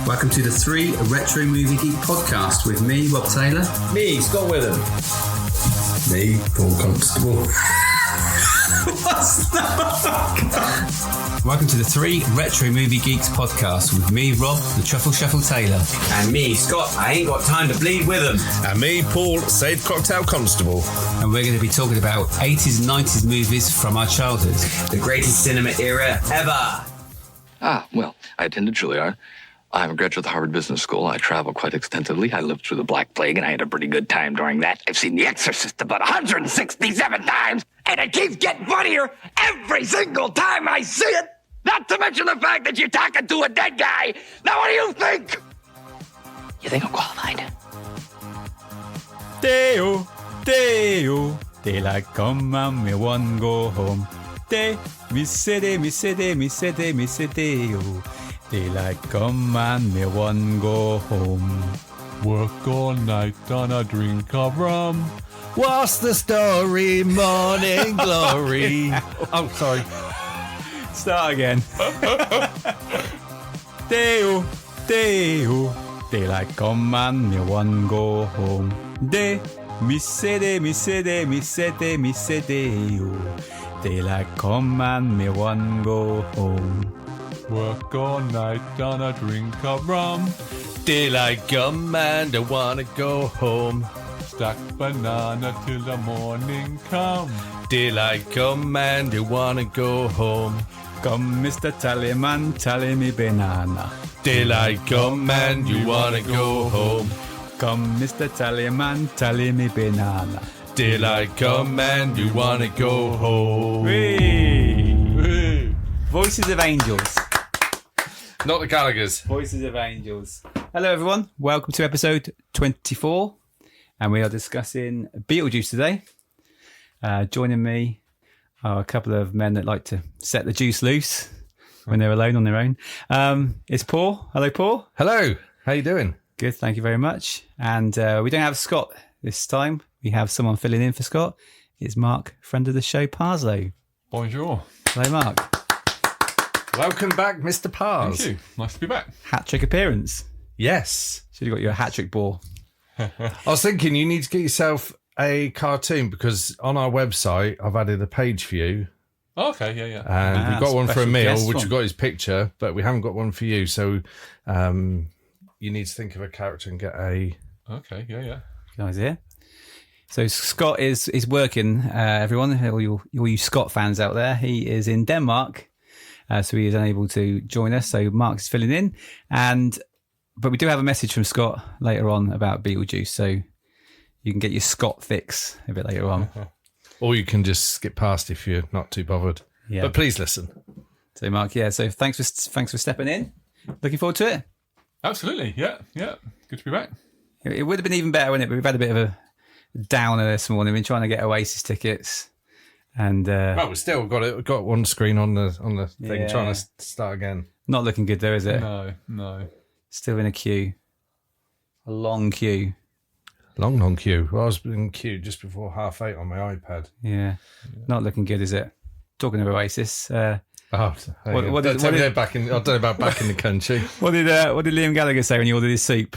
Welcome to the 3 Retro Movie Geek podcast with me, Rob Taylor. Me, Scott Witham. Me, Paul Constable. What's that? Welcome to the 3 Retro Movie Geeks podcast with me, Rob, the Truffle Shuffle Taylor. And me, Scott, I ain't got time to bleed with him. And me, Paul, Save Cocktail Constable. And we're going to be talking about 80s and 90s movies from our childhood. The greatest cinema era ever. Well, I attended Juilliard. I'm a graduate of the Harvard Business School. I travel quite extensively. I lived through the Black Plague, and I had a pretty good time during that. I've seen The Exorcist about 167 times, and it keeps getting funnier every single time I see it. Not to mention the fact that you're talking to a dead guy. Now, what do you think? You think I'm qualified? Deo, Deo, daylight come and me one go home. Day, me say day, me say day, me say day, me say Deo. Daylight come and me one go home. Work all night on a drink of rum. What's the story? Morning glory. Oh, sorry. Start again. Deo, Deo, daylight come and me one go home. Day, me say day, me say day, me say day, me say Deo. Daylight come and me one go home. Work all night on a drink of rum. Daylight come and I wanna go home. Stack banana till the morning come. Daylight come and I wanna go home. Come, Mr. Tallyman, tally me banana. Daylight come and you wanna go home. Come, Mr. Tallyman, tally me banana. Daylight come and you wanna go home. Whee! Voices of Angels. Not the Gallagher's. Voices of Angels. Hello, everyone. Welcome to episode 24. And we are discussing Beetlejuice today. Joining me are a couple of men that like to set the juice loose when they're alone on their own. It's Paul. Hello, Paul. Hello. How you doing? Good. Thank you very much. And we don't have Scott this time. We have someone filling in for Scott. It's Mark, friend of the show, Parslow. Bonjour. Hello, Mark. Welcome back, Mr. Pars. Thank you. Nice to be back. Hat-trick appearance. Yes. Should have got you a hat-trick ball. I was thinking you need to get yourself a cartoon because on our website I've added a page for you. Oh, okay, yeah. And we've got one for special Emil, guest which one. has got his picture, but we haven't got one for you. So you need to think of a character and get a... Okay, yeah. Good idea. So Scott is working, everyone, all you Scott fans out there. He is in Denmark, so he is unable to join us. So Mark's filling in, but we do have a message from Scott later on about Beetlejuice, so you can get your Scott fix a bit later on. Or you can just skip past if you're not too bothered. Yeah. But please listen. So Mark, yeah. So thanks for stepping in. Looking forward to it. Absolutely, yeah. Good to be back. It would have been even better, wouldn't it? But we've had a bit of a downer this morning. We've been trying to get Oasis tickets, and Well, we've still got one screen on the thing, Yeah. trying to start again. not looking good there, is it? No. Still in a queue, a long queue. Long queue. Well, I was in queue just before 8:30 on my iPad. Yeah, not looking good, is it? Talking of Oasis, What what don't did- tell me what they're back in. I don't know about back in the country. what did Liam Gallagher say when he ordered his soup?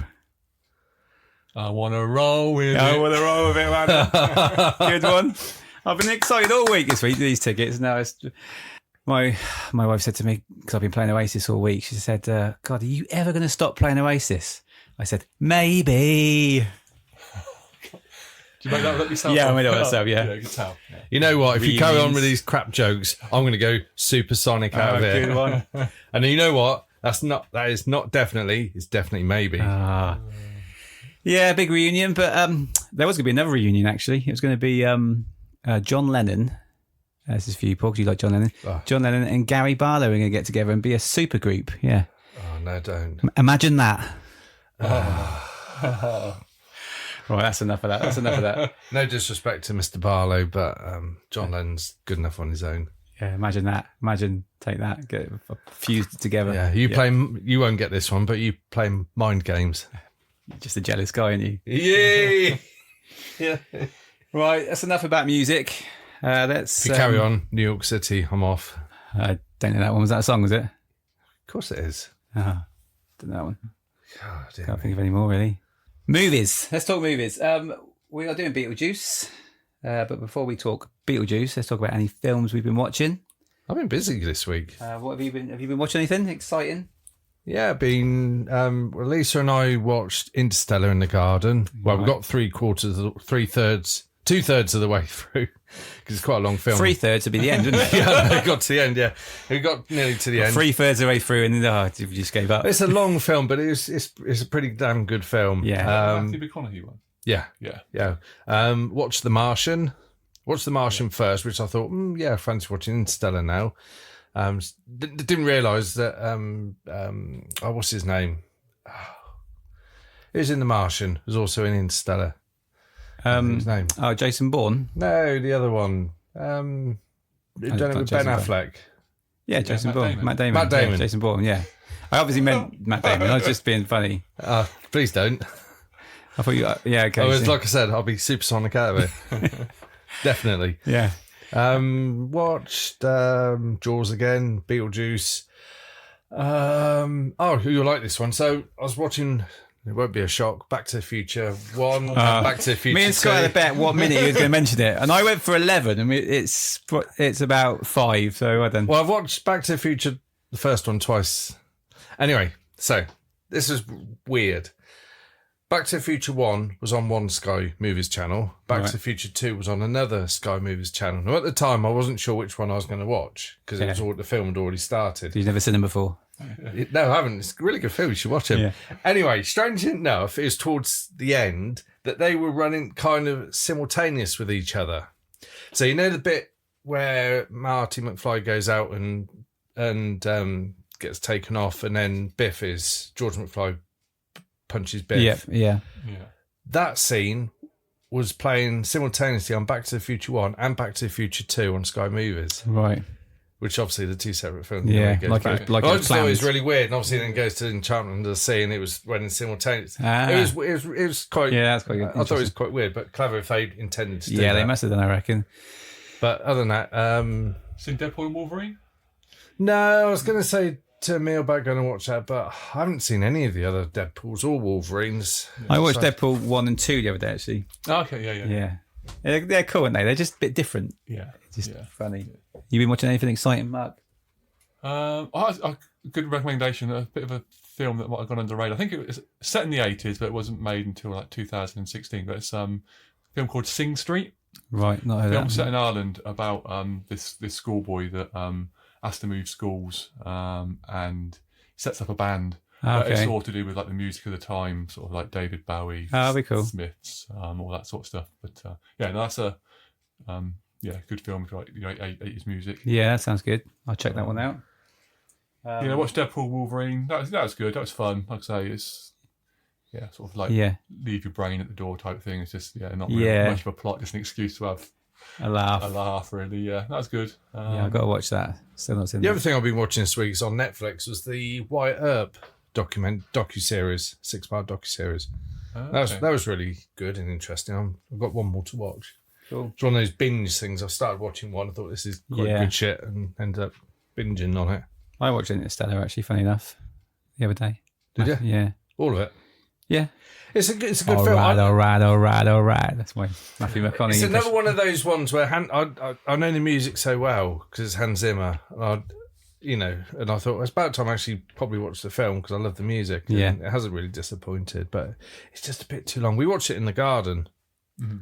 I want to roll with I it. want to roll with it, man. Good one. I've been excited all week this week, these tickets. Now, my wife said to me, because I've been playing Oasis all week, she said, God, are you ever going to stop playing Oasis? I said, maybe. Do you make that up yourself? Yeah, I made it up myself, yeah. Yeah, you can tell. Yeah. You know what? If you carry on Reunions. with these crap jokes, I'm going to go supersonic out of here. Good one. And you know what? That is not definitely. It's definitely maybe. Yeah, big reunion, but there was going to be another reunion, actually. It was going to be John Lennon. This is for you, Paul, because you like John Lennon. Oh. John Lennon and Gary Barlow are going to get together and be a super group. Yeah. Oh no, don't. Imagine that. Right, that's enough of that. No disrespect to Mr. Barlow, but John Lennon's good enough on his own. Yeah, imagine that. Take that, get it fused together. Yeah, you won't get this one, but you play mind games. Just a jealous guy, aren't you? Yay! Yeah. Right, that's enough about music. Let's If you carry on, New York City, I'm off. I don't know that one. Was that a song, was it? Of course it is. Don't know that one. Can't think of any more, really. Movies. Let's talk movies. We are doing Beetlejuice. But before we talk Beetlejuice, let's talk about any films we've been watching. I've been busy this week. What have you been? Have you been watching anything exciting? Yeah, Lisa and I watched Interstellar in the garden. Well, we got 2/3 of the way through because it's quite a long film. 3/3 would be the end, wouldn't it? Yeah, it got to the end. Yeah, we got nearly to the end. 3/3 of the way through, and then you just gave up. It's a long film, but it's a pretty damn good film. Yeah, Matthew McConaughey one. Yeah. Watched The Martian. Watched The Martian first, which I thought, I fancy watching Interstellar now. Didn't realise that. What's his name? Who's in The Martian? Was also in Interstellar. His name? Oh, Jason Bourne. No, the other one. Done it with Ben Affleck. Yeah, Jason Bourne. Matt Damon. Matt Damon. Yeah, Jason Bourne. Yeah, I obviously meant Matt Damon. I was just being funny. Please don't. I thought you. Yeah, okay. Like I said, I'll be supersonic out of it. Definitely. Yeah. Watched Jaws again, Beetlejuice. You'll like this one. So I was watching. It won't be a shock. Back to the Future 1, Back to the Future 2. Me and Scott had a bet what minute he was going to mention it, and I went for 11. I mean, it's about 5. So I don't. Well, I've watched Back to the Future, the first one, twice. Anyway, so this is weird. Back to the Future 1 was on one Sky Movies channel. Back to the Future 2 was on another Sky Movies channel. Now, at the time, I wasn't sure which one I was going to watch because the film had already started. You've never seen them before? No, I haven't. It's a really good film. You should watch it. Yeah. Anyway, strangely enough, it was towards the end that they were running kind of simultaneous with each other. So you know the bit where Marty McFly goes out and gets taken off, and then George McFly punches Biff. Yeah. That scene was playing simultaneously on Back to the Future 1 and Back to the Future 2 on Sky Movies. Right. Which obviously the two separate films. Yeah, I just thought it was really weird. And obviously then goes to Enchantment Under the Sea, and it was running simultaneously. It was quite. Yeah, that's quite good. I thought it was quite weird, but clever if they intended to do that. Yeah, they must have done, I reckon. But other than that, seen Deadpool and Wolverine? No, I was going to say to Emil about going to watch that, but I haven't seen any of the other Deadpools or Wolverines. I watched Deadpool 1 and 2 the other day, actually. Oh, okay, yeah. They're cool, aren't they? They're just a bit different. Yeah. Just funny. You been watching anything exciting, Mark? A good recommendation, a bit of a film that might have gone under the radar. I think it was set in the 80s, but it wasn't made until like 2016. But it's a film called Sing Street. Right, not heard of that. Film set in Ireland about this schoolboy that has to move schools and sets up a band. It's all to do with like the music of the time, sort of like David Bowie, be cool. Smiths, all that sort of stuff. But that's a good film for like 80s music. Yeah, that sounds good. I'll check that one out. Watch Deadpool, Wolverine. That was good. That was fun. Like I say, it's sort of like leave your brain at the door type thing. It's just not really much of a plot, just an excuse to have a laugh. Really. Yeah, that was good. I've got to watch that. Still not seen the other thing I've been watching this week is on Netflix was the Wyatt Earp docuseries, 6-part docuseries. That was really good and interesting. I've got one more to watch. Cool. It's one of those binge things. I started watching one. I thought this is quite good shit, and ended up binging on it. I watched Interstellar, actually, funny enough, the other day. Did you? Yeah. All of it? Yeah. It's a good film. All right. That's why Matthew McConaughey. It's another one of those ones where I know the music so well because it's Hans Zimmer. And I thought it's about time I actually probably watch the film because I love the music. Yeah. It hasn't really disappointed, but it's just a bit too long. We watched it in the garden. Mm-hmm.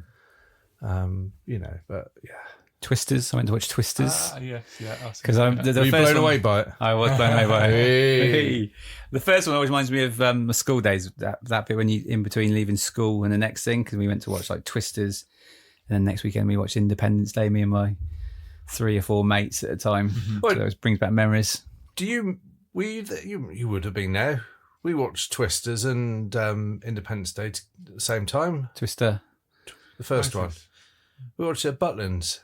But yeah. Twisters. I went to watch Twisters. Yes, yeah. Because were you blown away by it? I was blown away by it. The first one always reminds me of my school days. That bit when you in between leaving school and the next thing, because we went to watch like Twisters, and then next weekend we watched Independence Day. Me and my 3 or 4 mates at a time. Mm-hmm. So it brings back memories. You would have been there. We watched Twisters and Independence Day at the same time. Twister, the first one. We watched it at Butlins.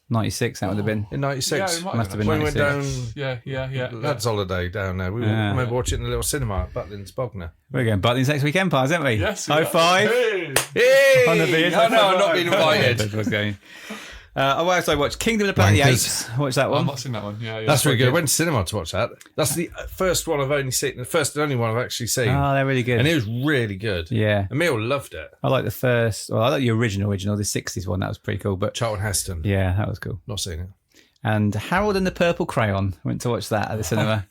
96, that would have been. In 96? Yeah, must have been when 96. We went down... Yeah. Lads' holiday down there. We remember watching it in the little cinema at Butlins, Bognor. We're going Butlins next weekend, pals, aren't we? Yes. High five. Hey! On the beard. I'm not being invited. What else I watched? Kingdom of the Planet of the Apes. I watched that one. I've not seen that one. Yeah, That's really good. I went to cinema to watch that. That's the first one I've only seen. The first and only one I've actually seen. Oh, they're really good. And it was really good. Yeah. Emil loved it. I like the first. Well, I like the original, the 60s one. That was pretty cool. But Charlton Heston. Yeah, that was cool. Not seen it. And Harold and the Purple Crayon. I went to watch that at the cinema.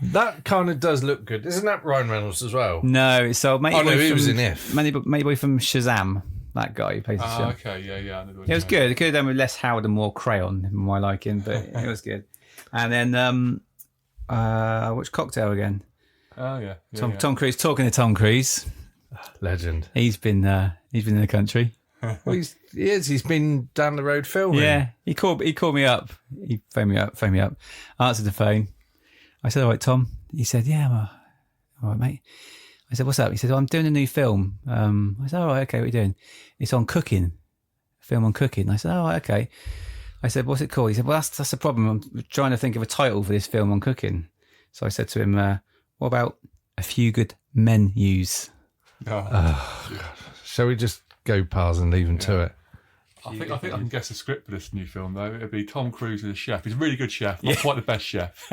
That kind of does look good. Isn't that Ryan Reynolds as well? No, it's so he was in If. Matey Boy from Shazam. That guy who plays the Shazam. Okay, yeah. It was good. It could have done with less Howard and more Crayon, in my liking, but it was good. And then I watched Cocktail again. Oh yeah. Tom Cruise. Talking to Tom Cruise, legend. He's been in the country. Well, he's been down the road filming. Yeah, he called me up. He phoned me up. Answered the phone. I said, "All right, Tom." He said, "Yeah, I'm all right, mate." I said, "What's up?" He said, "I'm doing a new film." I said, "All right, okay, what are you doing?" "It's on cooking, a film on cooking." I said, "All right, okay." I said, "What's it called?" He said, "Well, that's the problem. I'm trying to think of a title for this film on cooking." So I said to him, "What about A Few Good Menus?" Shall we just go pars and leave him to it? I think I can guess the script for this new film though. It'd be Tom Cruise as a chef. He's a really good chef, not quite the best chef.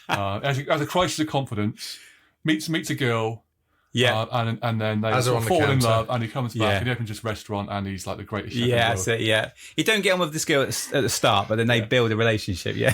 Has a crisis of confidence, meets a girl. Yeah, and then they sort of fall in love, and he comes back and he opens this restaurant, and he's like the greatest chef in the world. That's it. Yeah, you don't get on with this girl at the start, but then they build a relationship. Yeah.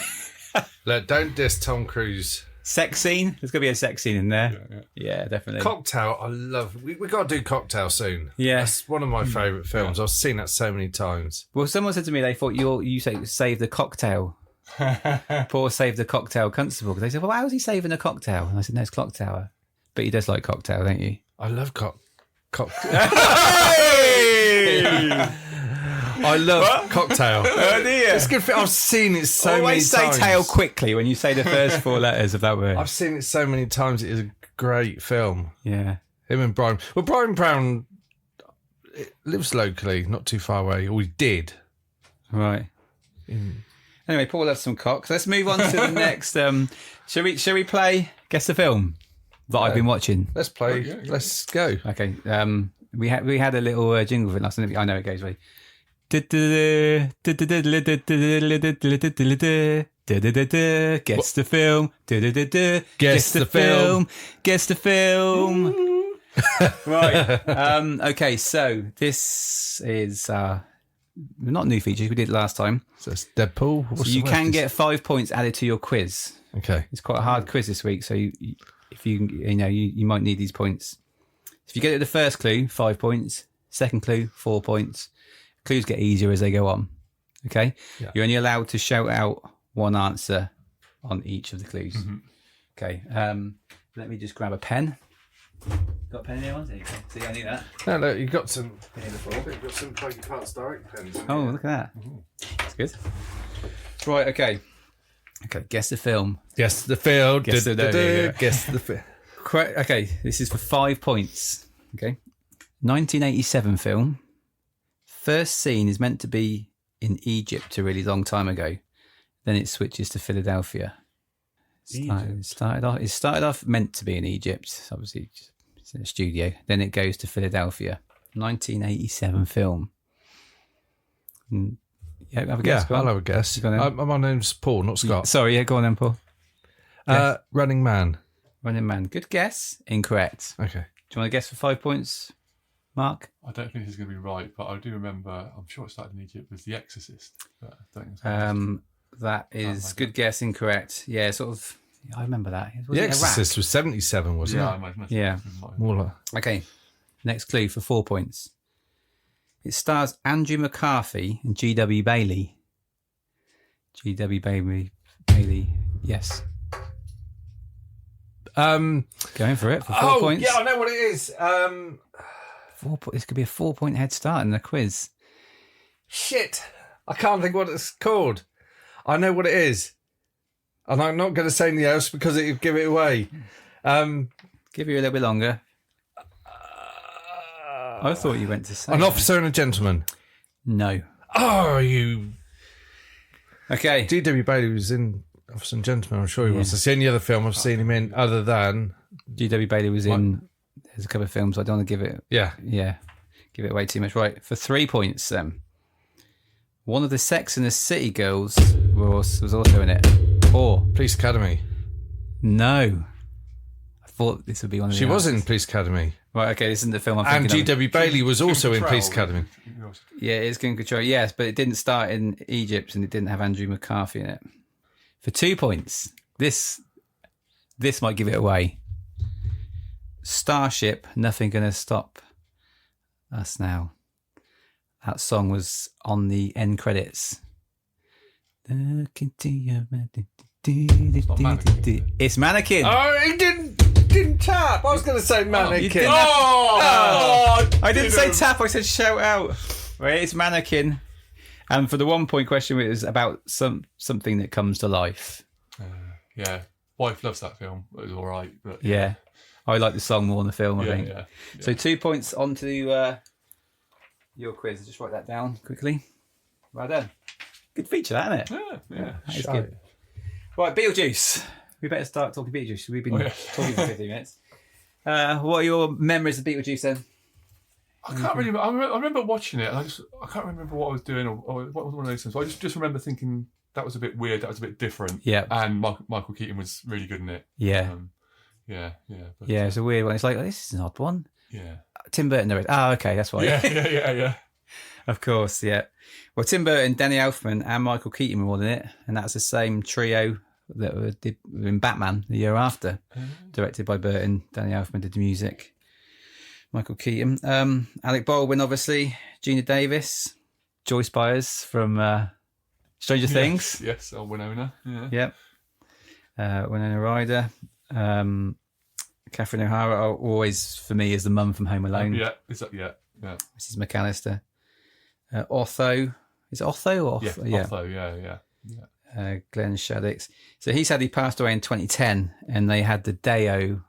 Look, don't diss Tom Cruise. Sex scene. There's gonna be a sex scene in there. Yeah, definitely. Cocktail. I love. We got to do Cocktail soon. Yeah, that's one of my favourite films. I've seen that so many times. Well, someone said to me they thought you saved the cocktail. Paul saved the cocktail constable because they said, "Well, how is he saving a cocktail?" And I said, "No, it's Clock Tower." But he does like Cocktail, don't you? I love Cocktail. I love Cocktail. Oh dear. It's good. I've seen it so many times. Always say tail quickly when you say the first 4 letters of that word. I've seen it so many times. It is a great film. Yeah. Him and Brian. Well, Brian Brown lives locally, not too far away. Or he did. Right. Anyway, Paul loves some cocks. Let's move on to the next. Shall we play Guess the Film that I've been watching? Let's play. Yeah. Let's go. Okay. We had a little jingle for it last night. I know it goes right. Guess the film. Guess the film. Guess the film. Right. Okay. So this is not new features. We did it last time. So it's Deadpool. So you can get 5 points added to your quiz. Okay. It's quite a hard quiz this week. So if you might need these points. If you get it the first clue, 5 points. Second clue, 4 points. Clues get easier as they go on. Okay? Yeah. You're only allowed to shout out one answer on each of the clues. Mm-hmm. Okay. Let me just grab a pen. Got a pen in there? There you go. See, I need that. No, look, you've got some. You've got some Quirky Parts Direct pens. Oh, look at that. That's good. Right, okay. Okay, guess the film. Guess the film. Guess the film. Okay, this is for 5 points. Okay. 1987 film. First scene is meant to be in Egypt a really long time ago. Then it switches to Philadelphia. It started off meant to be in Egypt. Obviously, it's in a studio. Then it goes to Philadelphia. 1987 film. Yeah, have a guess. Yeah, I'll have a guess. My name's Paul, not Scott. Sorry, yeah, go on then, Paul. Running Man. Running Man. Good guess. Incorrect. Okay. Do you want to guess for 5 points, Mark? I don't think this is going to be right, but I do remember, I'm sure it started in Egypt, was The Exorcist. But I don't that is good guess, incorrect. Yeah, sort of. I remember that. The Exorcist was 77, wasn't it? I imagine. Yeah. More like. Okay. Next clue for 4 points. It stars Andrew McCarthy and G.W. Bailey. G.W. Bailey. Yes. Going for it for 4 points. Yeah, I know what it is. 4 points. This could be a 4 point head start in the quiz. Shit. I can't think what it's called. I know what it is. And I'm not going to say anything else because it would give it away. Give you a little bit longer. I thought you went to say An Officer and a Gentleman. No. Oh, you. Okay. G.W. Bailey was in Officer and Gentleman. I'm sure he was. That's the only other film I've seen him in other than. G.W. Bailey was in. There's a couple of films. I don't want to give it. Yeah. Give it away too much. Right. For 3 points, then. One of the Sex and the City girls was also in it. Or Police Academy. no. I thought this would be one of the She was in answers. Police Academy. Right, okay, this isn't the film I'm And thinking of. G.W. Bailey was also in Police Academy. Yeah, it's King Control. Yes, but it didn't start in Egypt and it didn't have Andrew McCarthy in it. For 2 points, this might give it away. Starship, Nothing Gonna Stop Us Now. That song was on the end credits. It's Mannequin. Oh, he didn't tap. I was going to say Mannequin. I didn't say tap, I said shout out. Right, it's Mannequin. And for the 1 point question, it was about something that comes to life. Yeah, wife loves that film. It was all right, but Yeah. I like the song more than the film, I think. yeah. So 2 points onto your quiz. Just write that down quickly. Well done. Good feature, that, isn't it? Yeah. That is good. Right, Beetlejuice. We better start talking Beetlejuice. We've been talking for 15 minutes. What are your memories of Beetlejuice then? I can't really. I remember watching it, and I can't remember what I was doing or what was one of those things. So I just remember thinking that was a bit weird. That was a bit different. Yeah. And Michael Keaton was really good in it. Yeah. Yeah. Yeah, it's a weird one. It's like, this is an odd one. Yeah. Tim Burton there is. Oh, okay, that's why. Yeah. Of course, yeah. Well, Tim Burton, Danny Elfman, and Michael Keaton were all in it, and that's the same trio that did in Batman the year after, directed by Burton. Danny Elfman did the music. Michael Keaton, Alec Baldwin, obviously, Gina Davis, Joyce Byers from Stranger Things. Yes, Winona. Yeah. Yep. Winona Ryder. Catherine O'Hara, always for me, is the mum from Home Alone. Yeah. Mrs. McAllister. Otho. Is it Otho or Yeah. yeah. Otho, yeah. Glenn Shaddix. So he passed away in 2010, and they had the Deo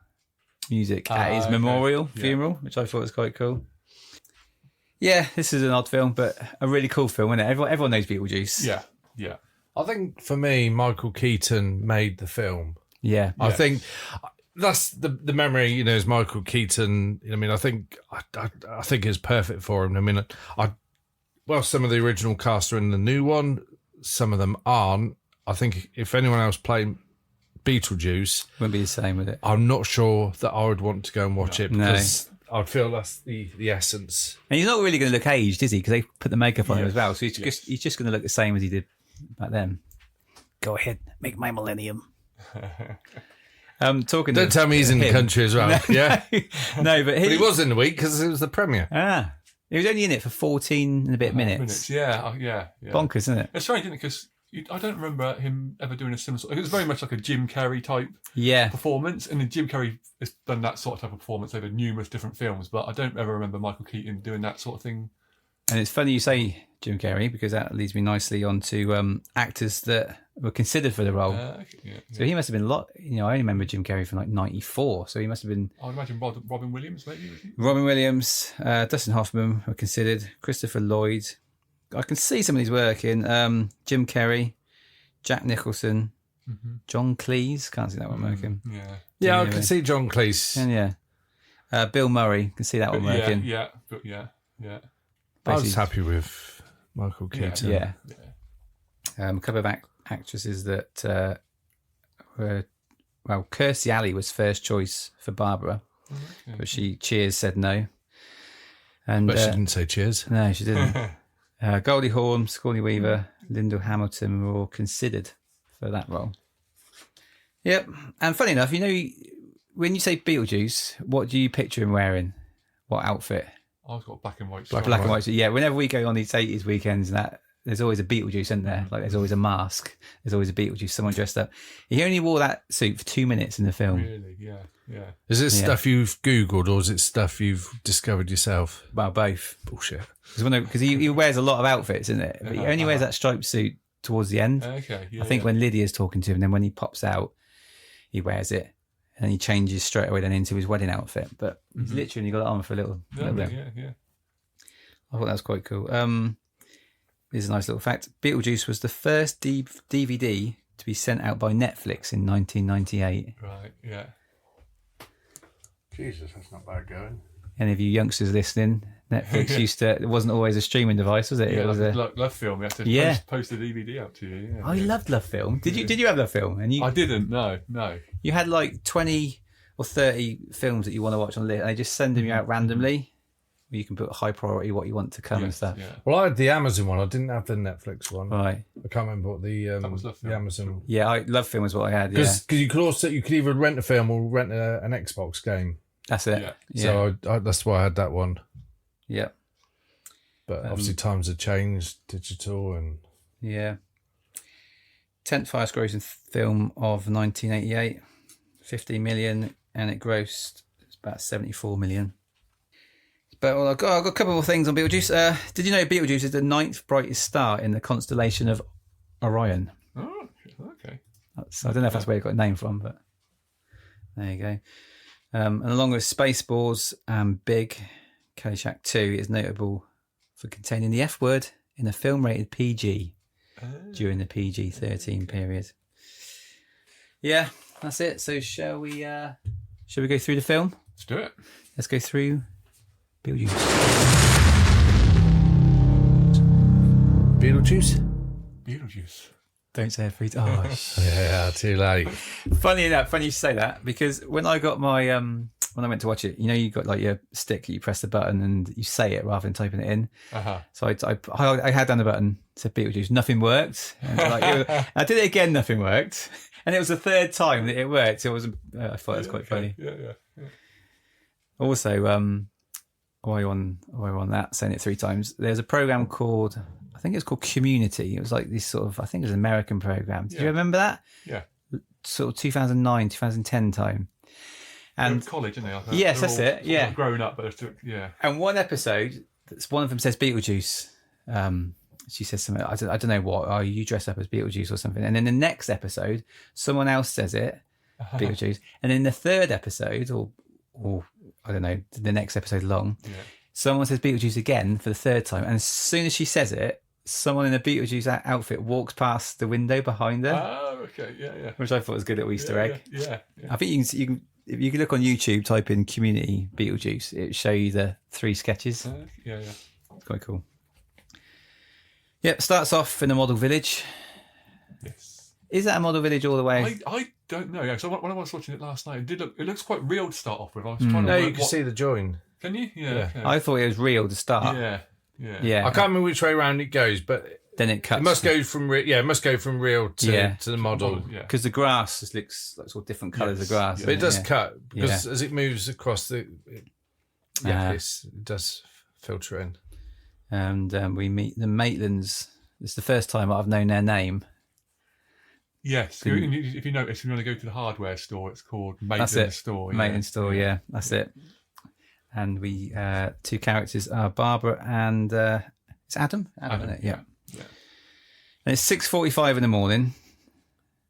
music at his memorial funeral, which I thought was quite cool. Yeah, this is an odd film, but a really cool film, isn't it? Everyone knows Beetlejuice. Yeah. I think for me, Michael Keaton made the film. Yeah. I think that's the memory, is Michael Keaton. I mean, I think it's perfect for him. I mean, some of the original cast are in the new one. Some of them aren't. I think if anyone else played Beetlejuice, Wouldn't be the same with it. I'm not sure that I would want to go and watch it because I'd feel that's the essence. And he's not really going to look aged, is he? Because they put the makeup on him as well. So he's just going to look the same as he did back then. Go ahead, make my millennium. Talking. Don't tell me he's in the country as well. No, but he was in the week because it was the premiere. He was only in it for 14 and a bit minutes. Yeah. Bonkers, isn't it? It's strange, isn't it? Because I don't remember him ever doing a similar sort. It was very much like a Jim Carrey type performance, and then Jim Carrey has done that sort of type of performance over numerous different films. But I don't ever remember Michael Keaton doing that sort of thing. And it's funny you say Jim Carrey, because that leads me nicely on to actors that were considered for the role. So he must have been a lot. I only remember Jim Carrey from like 94, so he must have been. I would imagine Robin Williams, maybe. Robin Williams, Dustin Hoffman were considered. Christopher Lloyd. I can see some of his work in Jim Carrey, Jack Nicholson, John Cleese. Can't see that one working. Yeah, I can see John Cleese. And Bill Murray. Can see that one working. Yeah. I was happy with Michael Keaton. Yeah. A couple of actresses that were. Well, Kirstie Alley was first choice for Barbara, but Cheers said no. But she didn't say cheers. No, she didn't. Goldie Hawn, Sigourney Weaver, Linda Hamilton were all considered for that role. Yep. And funny enough, when you say Beetlejuice, what do you picture him wearing? What outfit? I've got black and white. Black and white. Yeah, whenever we go on these 80s weekends and there's always a Beetlejuice, isn't there? Like there's always a mask. There's always a Beetlejuice, someone dressed up. He only wore that suit for 2 minutes in the film. Really? Yeah. Is it stuff you've Googled or is it stuff you've discovered yourself? Well, both. Bullshit. Because he wears a lot of outfits, isn't it? But he only wears that striped suit towards the end. Okay. Yeah, I think when Lydia's talking to him, then when he pops out, he wears it. And then he changes straight away then into his wedding outfit. But he's literally got it on for a little bit. Yeah. I thought that was quite cool. Here's a nice little fact. Beetlejuice was the first DVD to be sent out by Netflix in 1998. Right, yeah. Jesus, that's not bad going. Any of you youngsters listening, Netflix it wasn't always a streaming device, was it? Yeah, it was Love Film. We had to post the DVD out to you. Yeah. I loved Love Film. Did you have Love Film? And I didn't. No. You had like 20 or 30 films that you want to watch on list, and they just send them you out randomly. You can put high priority what you want to come and stuff. Yeah. Well, I had the Amazon one. I didn't have the Netflix one. Right. I can't remember what the was Love Film. Amazon. Yeah, Love Film was what I had. Because you could either rent a film or rent an Xbox game. That's it. Yeah. So that's why I had that one. Yeah. But obviously times have changed, digital and... Yeah. 10th highest grossing film of 1988, 50 million, and it grossed about 74 million. But I've got a couple more things on Beetlejuice. Did you know Beetlejuice is the 9th brightest star in the constellation of Orion? Oh, okay. I don't know if that's where it got a name from, but there you go. And along with Spaceballs and Big, Caddyshack 2 is notable for containing the F word in a film rated PG during the PG-13 period. Yeah, that's it. So shall we go through the film? Let's do it. Let's go through Beetlejuice. Beetlejuice? Don't say it 3 times. Oh, yeah, too late. Funny you say that, because when I got my when I went to watch it, you got like your stick, you press the button and you say it rather than typing it in. So I had down the button, said Beetlejuice, nothing worked. And I did it again, nothing worked, and it was the third time that it worked. I thought it was quite funny. Yeah. Also, while you're on that, saying it 3 times, there's a program called, I think it's called Community. It was like this sort of, I think it was an American program. Do you remember that? Yeah. Sort of 2009, 2010 time. And college, isn't they? Yes, that's it. Yeah. Grown up, but they're still, yeah. And one episode, one of them says Beetlejuice. She says something, I don't know what, oh, you dress up as Beetlejuice or something. And then the next episode, someone else says it, Beetlejuice. And in the third episode, or I don't know, the next episode long, someone says Beetlejuice again for the third time. And as soon as she says it, someone in a Beetlejuice outfit walks past the window behind her. Oh, okay, yeah. Which I thought was a good little Easter egg. Yeah. I think you can if you can look on YouTube, type in Community Beetlejuice, it'll show you the 3 sketches. Yeah. It's quite cool. Yep, starts off in a model village. Yes. Is that a model village all the way? I don't know. Yeah, so when I was watching it last night, it looks quite real to start off with. I was trying to you can see the join. Can you? Yeah. Okay. I thought it was real to start. Yeah. I can't remember which way around it goes, but then it cuts. It must go from real to the model. Because the grass just looks like sort of different colours of grass. But it does cut because as it moves across it does filter in. And we meet the Maitlands. It's the first time I've known their name. Yes. If you notice, if you want to go to the hardware store, it's called Maitland's Store. Maitland's Store, yeah. That's it. And we 2 characters are Barbara and it's Adam? Adam, isn't it? Yeah. And it's 6:45 in the morning.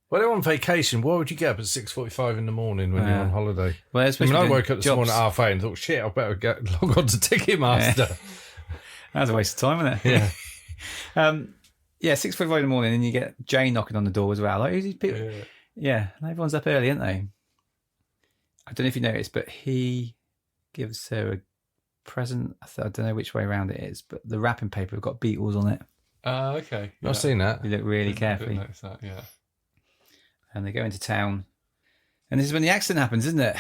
Well, they're on vacation. Why would you get up at 6:45 in the morning when you're on holiday? Well, I woke up this morning at 8:30 and thought, shit, I better log on to Ticketmaster. That was a waste of time, wasn't it? Yeah. 6:45 in the morning, and you get Jane knocking on the door as well. Like, who's these people? Yeah, everyone's up early, aren't they? I don't know if you noticed, but he gives her a present. I don't know which way around it is, but the wrapping paper have got Beatles on it. Okay. I've seen that. You look really carefully. I didn't notice that, yeah. And they go into town, and this is when the accident happens, isn't it?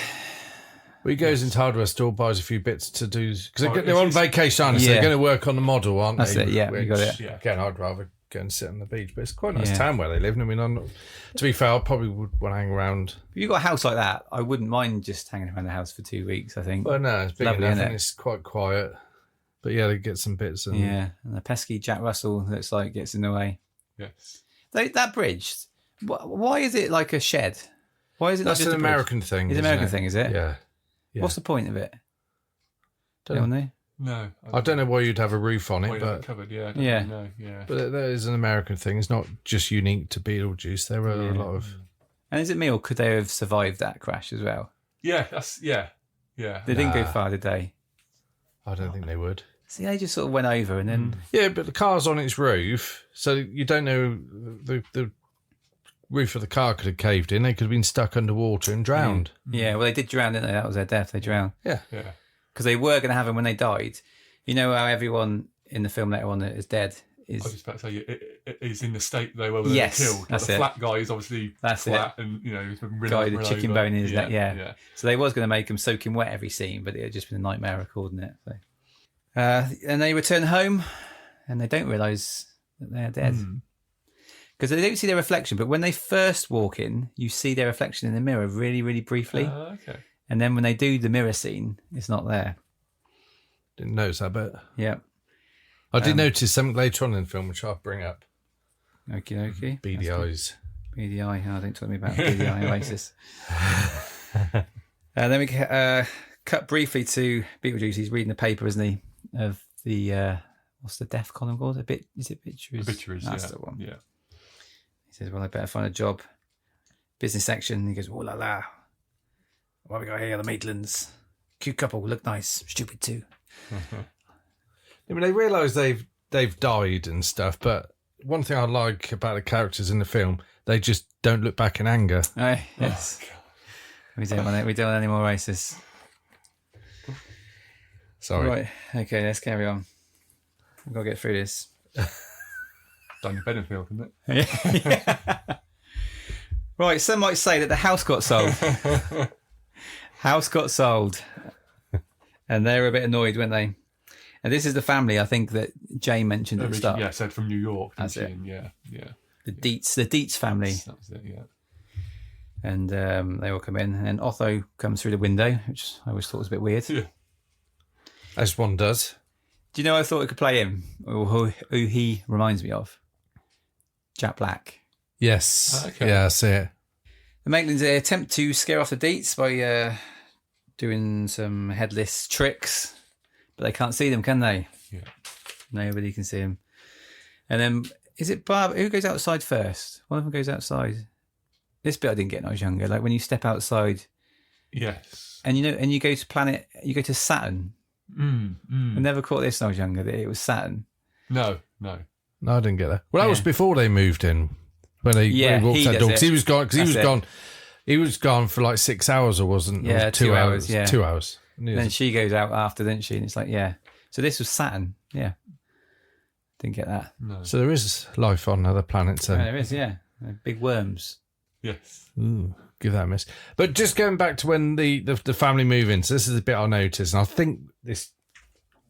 Well, he goes into hardware store, buys a few bits to do because they're on vacation, aren't they? So they're going to work on the model, aren't they? That's it. Yeah, we got it. Again, I'd rather go and sit on the beach, but it's quite a nice town where they live. And I mean, to be fair, I probably would want to hang around. If you got a house like that, I wouldn't mind just hanging around the house for 2 weeks. I think. Well, no, it's big Lovely, enough and it's quite quiet. But yeah, they get some bits. And the pesky Jack Russell looks like gets in the way. Yes. That bridge. Why is it like a shed? Why is it? That's not just an American thing. It's an American thing, is it? Yeah. What's the point of it? Don't know. No, I don't know why you'd have a roof on it, but covered. Yeah. Yeah. But that is an American thing. It's not just unique to Beetlejuice. There are a lot of. And is it me, or could they have survived that crash as well? Yeah. They didn't go far, did they? I don't think they would. See, they just sort of went over and then. Yeah, but the car's on its roof, so you don't know the roof of the car could have caved in. They could have been stuck underwater and drowned. Yeah, well, they did drown, didn't they? That was their death. They drowned. Yeah. because they were going to have him when they died. You know how everyone in the film later on that is dead is. I was just about to say it is in the state they were when Yes, they were killed. Like that's the it. flat guy is obviously That's flat, it. and he's been Guy with run the chicken over. bone in his neck. Yeah. yeah. So they was going to make him soaking wet every scene, but it had just been a nightmare recording it. So. And they return home, and they don't realise that they're dead. Because they don't see their reflection, but when they first walk in, you see their reflection in the mirror really, really briefly. Okay. And then when they do the mirror scene, it's not there. Didn't notice that bit. Yeah. I did notice something later on in the film, which I'll bring up. Okay. Beady eyes. Beady eye. Oh, don't talk to me about beady eye oasis. Then we cut briefly to Beetlejuice. He's reading the paper, isn't he? Of the what's the death column called? Is it obituaries? Obituaries. That's yeah. the one. Yeah. He says, "Well, I better find a job." Business section. He goes, "Oh la la, what have we got here? The Maitlands, cute couple, look nice, stupid too." I mean, they realise they've died and stuff, but one thing I like about the characters in the film, they just don't look back in anger. Yes. We don't want it. We don't want any more racists. Sorry. Right. Okay. Let's carry on. We've got to get through this. Daniel Bedingfield, isn't it? Yeah. Right. Some might say that the house got sold. House got sold, and they were a bit annoyed, weren't they? And this is the family I think that Jane mentioned at the start. Yeah, said from New York. That's it. Yeah. The Dietz family. That was it. Yeah. And they all come in, and Otho comes through the window, which I always thought was a bit weird. Yeah. As one does. Do you know I thought I could play him, or who he reminds me of? Jack Black. Yes. Okay. Yeah, I see it. The Maitlands attempt to scare off the Dietz by doing some headless tricks, but they can't see them, can they? Yeah. Nobody can see them. And then, is it Barb? Who goes outside first? One of them goes outside. This bit I didn't get when I was younger. Like when you step outside. Yes. And and you go to Saturn. I never caught this when I was younger, that it was Saturn. No. No, I didn't get that. Well, that was before they moved in. When he walked that door. Because he was gone. Because he was gone. He was gone for like 6 hours, or wasn't? Yeah, or 2 hours. Yeah, 2 hours. And then she goes out after, didn't she? And it's like, yeah. So this was Saturn. Yeah. Didn't get that. No. So there is life on other planets. Then. There is, yeah. Big worms. Yes. Ooh, give that a miss. But just going back to when the family move in, so this is a bit I noticed, and I think this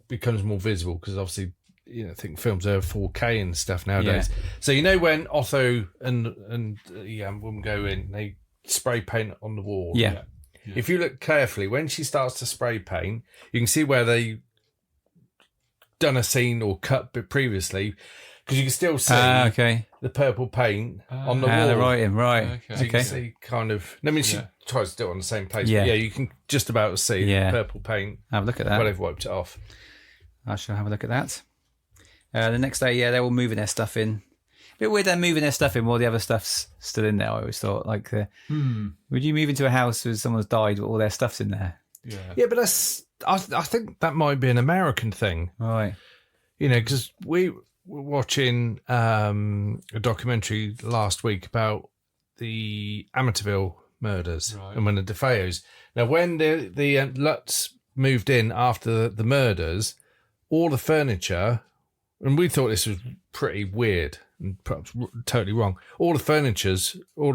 becomes more visible because obviously, I think films are 4K and stuff nowadays. Yeah. So when Otho and woman go in, they spray paint on the wall. Yeah. If you look carefully, when she starts to spray paint, you can see where they done a scene or cut bit previously, because you can still see the purple paint on the wall. The writing, right. So you can see kind of... I mean, she tries to do it on the same place. Yeah. But you can just about see the purple paint. Have a look at that. Where they've wiped it off. I shall have a look at that. The next day, they're all moving their stuff in. A bit weird they're moving their stuff in while the other stuff's still in there, I always thought. Like, would you move into a house where someone's died but all their stuff's in there? Yeah, but that's... I think that might be an American thing. Right. Because we were watching a documentary last week about the Amityville murders and when the DeFeos. Now, when the Lutz moved in after the murders, all the furniture, and we thought this was pretty weird and perhaps totally wrong. All the furniture from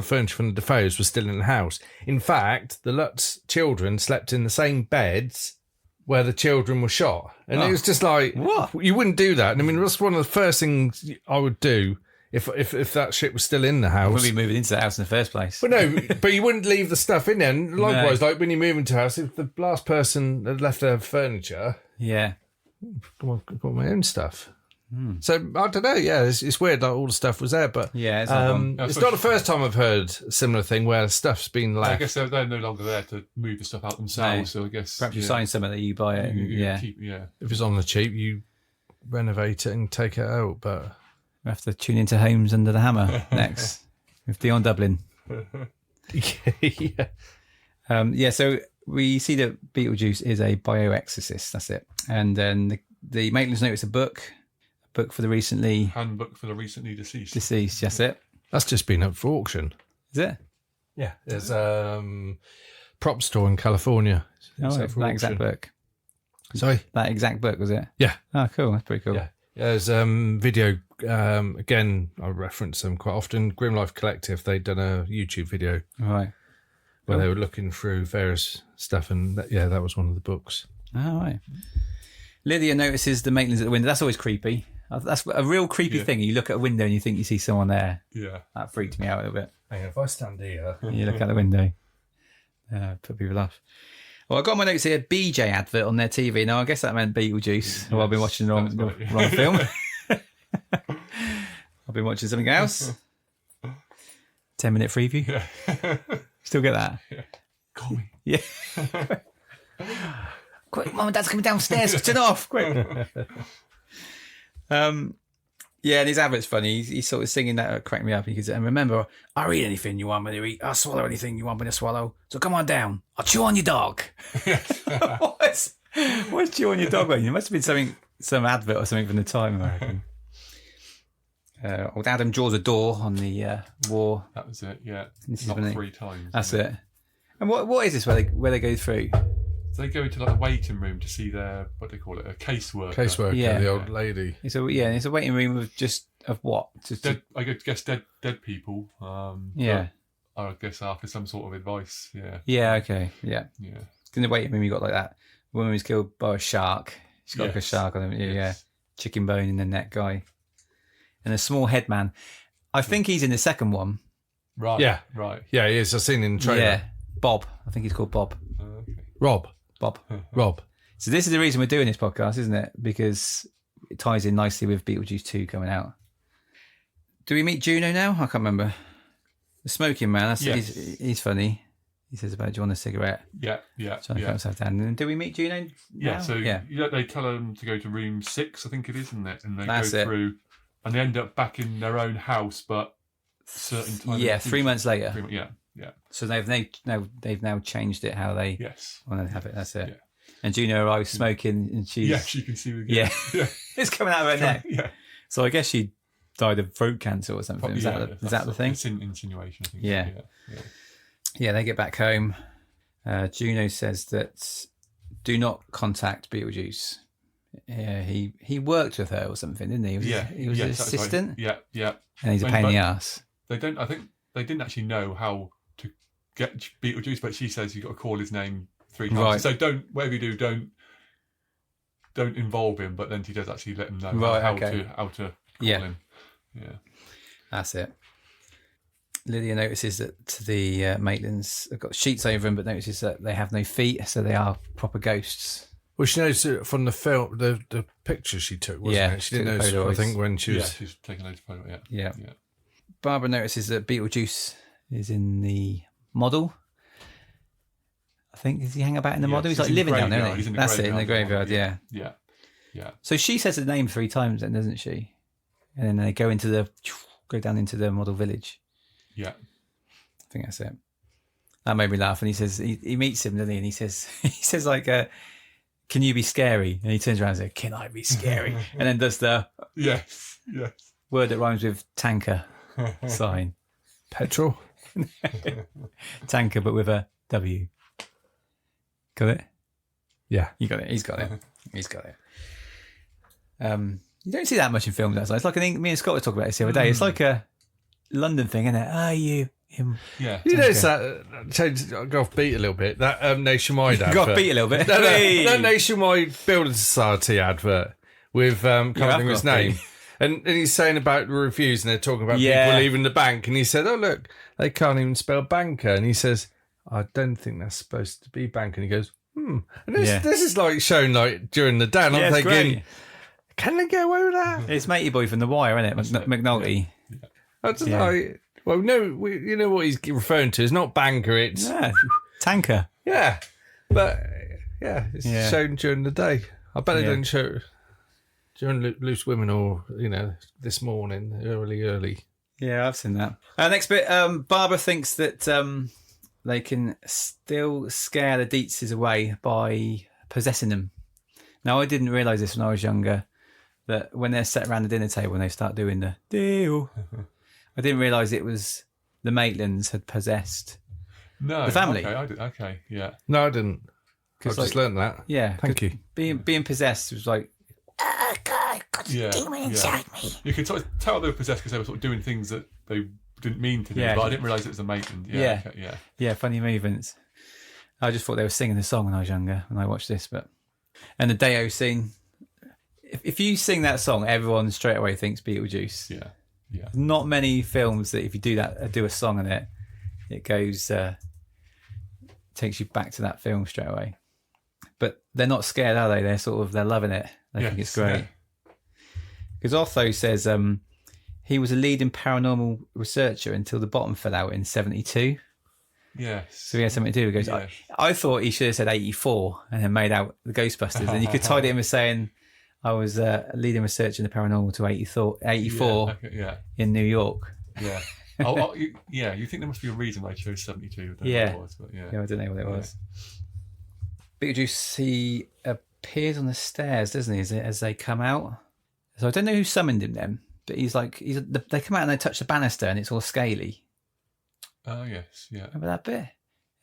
the DeFeos was still in the house. In fact, the Lutz children slept in the same beds where the children were shot. And it was just like, what? You wouldn't do that. And I mean, that's one of the first things I would do if that shit was still in the house. Wouldn't be moving into the house in the first place. But no, but you wouldn't leave the stuff in there. And likewise, like when you move into a house, if the last person had left their furniture, come on, I've got my own stuff. So I don't know. Yeah, it's weird. Like all the stuff was there, but it's not the first time I've heard a similar thing where stuff's been left. I guess they're no longer there to move the stuff out themselves. No. So I guess perhaps you sign something that you buy it. If it's on the cheap, you renovate it and take it out. But we have to tune into Homes Under the Hammer next with Dion Dublin. So we see that Beetlejuice is a bio-exorcist. That's it. And then the Maitlands notice a book for the recently... Handbook for the recently deceased. Deceased, that's it. That's just been up for auction. Is it? Yeah. There's a prop store in California. That exact book. Sorry? That exact book, was it? Yeah. Oh, cool. That's pretty cool. Yeah. There's video, again, I reference them quite often. Grim Life Collective, they'd done a YouTube video Right. where they were looking through various stuff, and that was one of the books. Oh, right. Lydia notices the Maitlands at the window. That's always creepy. That's a real creepy thing. You look at a window and you think you see someone there. Yeah. That freaked me out a little bit. Hang on, if I stand here... You look out the window. Put people off. Well, I got my notes here. BJ advert on their TV. Now, I guess that meant Beetlejuice. Yes, I've been watching the wrong film. I've been watching something else. 10-minute preview. Yeah. Still get that? Yeah. Call me. Yeah. Quick, Mum and Dad's coming downstairs. Turn off, quick. Yeah, and his advert's funny. He's sort of singing that, cracked me up. He goes, and remember, I'll eat anything you want me to eat. I'll swallow anything you want me to swallow. So come on down. I'll chew on your dog. What's chew on your dog? It must have been some advert or something from the time, I reckon. Old Adam draws a door on the war. That was it, yeah. Not 3 times. That's it. And what is this where they go through? So they go into like the waiting room to see their, what do they call it, a caseworker. Caseworker, the old lady. It's a waiting room of what? I guess dead people. Yeah. I guess after some sort of advice. Yeah. Yeah. Okay. Yeah. Yeah. In the waiting room, you got like that woman who's killed by a shark. She's got like a shark on him. Yeah. Chicken bone in the neck guy, and a small head man. I think he's in the second one. Right. Yeah. Right. Yeah, he is. I've seen him in the trailer. Yeah. Bob. I think he's called Bob. Okay. Bob. So this is the reason we're doing this podcast, isn't it? Because it ties in nicely with Beetlejuice 2 coming out. Do we meet Juno now? I can't remember. The smoking man. He's funny. He says about, do you want a cigarette? Yeah. Trying to cut himself down. And do we meet Juno now? Yeah, so they tell them to go to room 6, I think it is, isn't it? And they That's go it. through, and they end up back in their own house, but certain time. Yeah, 3 months later. Yeah. So they've now changed it how they want to have it. That's it. Yeah. And Juno arrives smoking, and she can see the yeah, it's coming out of her neck. Yeah. So I guess she died of throat cancer or something. Is that the thing? It's an insinuation, I think. Yeah. Yeah, they get back home. Juno says that do not contact Beetlejuice. Yeah, he worked with her or something, didn't he? He was an assistant. Right. Yeah. And he's a pain in the ass. I think they didn't actually know how to get Beetlejuice, but she says you've got to call his name 3 times. Right. So whatever you do, don't involve him, but then she does actually let him know how to call him. Yeah. That's it. Lydia notices that the Maitlands have got sheets over them, but notices that they have no feet, so they are proper ghosts. Well, she knows it from the film, the picture she took, wasn't it? She didn't know, I think, when she was... Yeah, she's taking loads of photos, Yeah. Barbara notices that Beetlejuice is in the model. I think, does he hang about in the model? He's like living down there, isn't he? That's it, in the graveyard, yeah. So she says the name 3 times then, doesn't she? And then they go down into the model village. Yeah. I think that's it. That made me laugh. And he says, he meets him, doesn't he? And he says like, can you be scary? And he turns around and says, can I be scary? And then does the word that rhymes with tanker sign. Petrol? Tanker, but with a W. Got it? Yeah. You got it. He's got it. He's got it. You don't see that much in films. It's like, I think me and Scott were talking about this the other day. It's like a London thing, isn't it? Are you him? Yeah. You notice that, go off beat a little bit, that Nationwide advert. Go off beat a little bit. That Nationwide Building Society advert with, can't think of his name. And he's saying about the reviews, and they're talking about people leaving the bank. And he said, oh, look, they can't even spell banker. And he says, I don't think that's supposed to be banker. And he goes, And this is like shown like during the day. And I'm thinking, great. Can they get away with that? It's Matey Boy from The Wire, isn't it? McNulty. I just like, well, no, you know what he's referring to. It's not banker, it's tanker. Yeah. But, it's shown during the day. I bet they don't show it during Loose Women or, this morning, early. Yeah, I've seen that. Next bit, Barbara thinks that they can still scare the Dietzes away by possessing them. Now, I didn't realise this when I was younger, that when they're sat around the dinner table and they start doing the deal, I didn't realise it was the Maitlands had possessed the family. Okay, yeah. No, I didn't. I've just learned that. Yeah. Thank you. Being possessed was like, demon inside me. You could sort of tell they were possessed because they were sort of doing things that they didn't mean to do, but I didn't realise it was a maiden. Yeah, funny movements. I just thought they were singing the song when I was younger when I watched this. And the Deo scene, if you sing that song, everyone straight away thinks Beetlejuice. Yeah. Not many films that if you do that, do a song on it, it goes, takes you back to that film straight away. But they're not scared, are they? They're loving it. They think it's great. Because Otho says he was a leading paranormal researcher until the bottom fell out in 1972. Yes. So he had something to do. He goes, I thought he should have said 1984 and then made out the Ghostbusters. And you could tie it in with saying, I was a leading researcher in the paranormal to 1984 in New York. Yeah. You think there must be a reason why I chose 72. I don't know what it was, but I don't know what it was. Beetlejuice, he appears on the stairs, doesn't he, as they come out? So I don't know who summoned him then, but they come out and they touch the banister and it's all scaly. Oh, yes, yeah. Remember that bit? And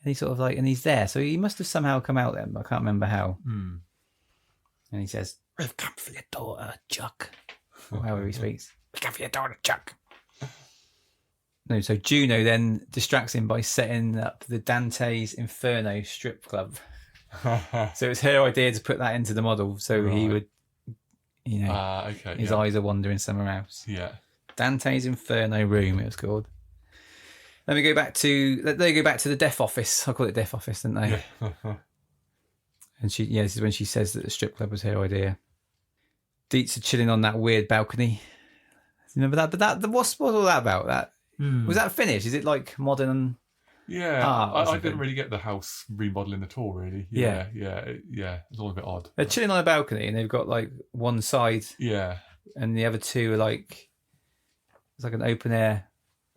he's sort of like, and he's there. So he must have somehow come out then, but I can't remember how. Mm. And he says, "We've come for your daughter, Chuck." Or however he speaks. "We've come for your daughter, Chuck." No, so Juno then distracts him by setting up the Dante's Inferno strip club. So it's her idea to put that into the model so he would, his eyes are wandering somewhere else. Yeah. Dante's Inferno room, it was called. They go back to the deaf office. I call it deaf office, didn't they? Yeah. And this is when she says that the strip club was her idea. Deets are chilling on that weird balcony. Remember that? But what's all that about? That was that finished? Is it like modern? Yeah, art I didn't really get the house remodeling at all. Really. Yeah. It's all a bit odd. They're chilling on a balcony, and they've got like one side. Yeah. And the other two are like it's like an open air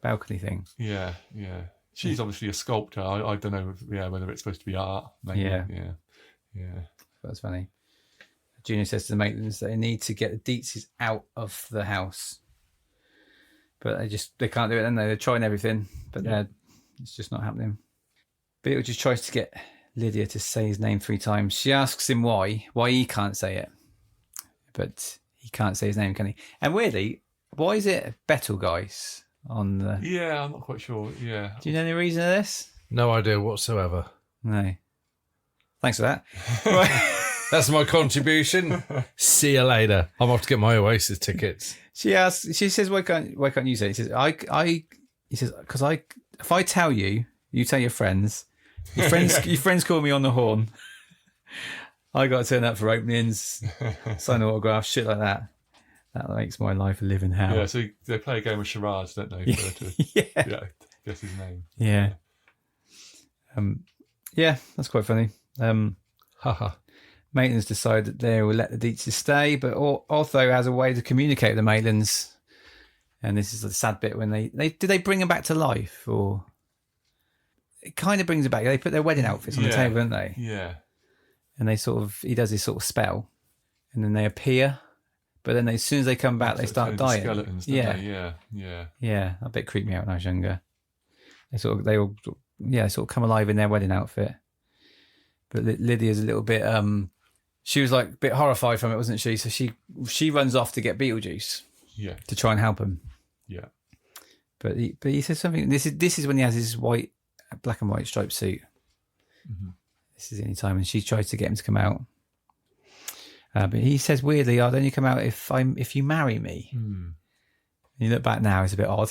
balcony thing. Yeah. She's obviously a sculptor. I don't know. Whether it's supposed to be art. Maybe. Yeah. That's funny. Junior says to the maidens that they need to get the Deetses out of the house, but they can't do it. Then they're trying everything, but it's just not happening. Beetlejuice tries to get Lydia to say his name 3 times. She asks him why he can't say it, but he can't say his name, can he? And weirdly, why is it Betelgeuse on the? Yeah, I'm not quite sure. Yeah. Do you know any reason of this? No idea whatsoever. No. Thanks for that. Right. That's my contribution. See you later. I'm off to get my Oasis tickets. She says, why can't you say it? He says, because if I tell you, you tell your friends, your friends call me on the horn. I got to turn up for openings, sign autographs, shit like that. That makes my life a living hell. Yeah, so they play a game of charades, don't they? Guess his name. Yeah. That's quite funny. Maitlands decide that they will let the Deetses stay, but Otho has a way to communicate with the Maitlands. And this is the sad bit when did they bring them back to life, or it kind of brings it back. They put their wedding outfits on the table, don't they? Yeah. And he does this sort of spell, and then they appear, but then as soon as they come back, they start dying. Skeletons, yeah. That bit creeped me out when I was younger. They all come alive in their wedding outfit. But Lydia's a little bit. She was like a bit horrified from it, wasn't she? So she runs off to get Beetlejuice. Yeah. To try and help him. Yeah. But he says something. This is when he has his black and white striped suit. Mm-hmm. This is the only time, and she tries to get him to come out. But he says weirdly, "I'll only come out if you marry me." Mm. You look back now; it's a bit odd.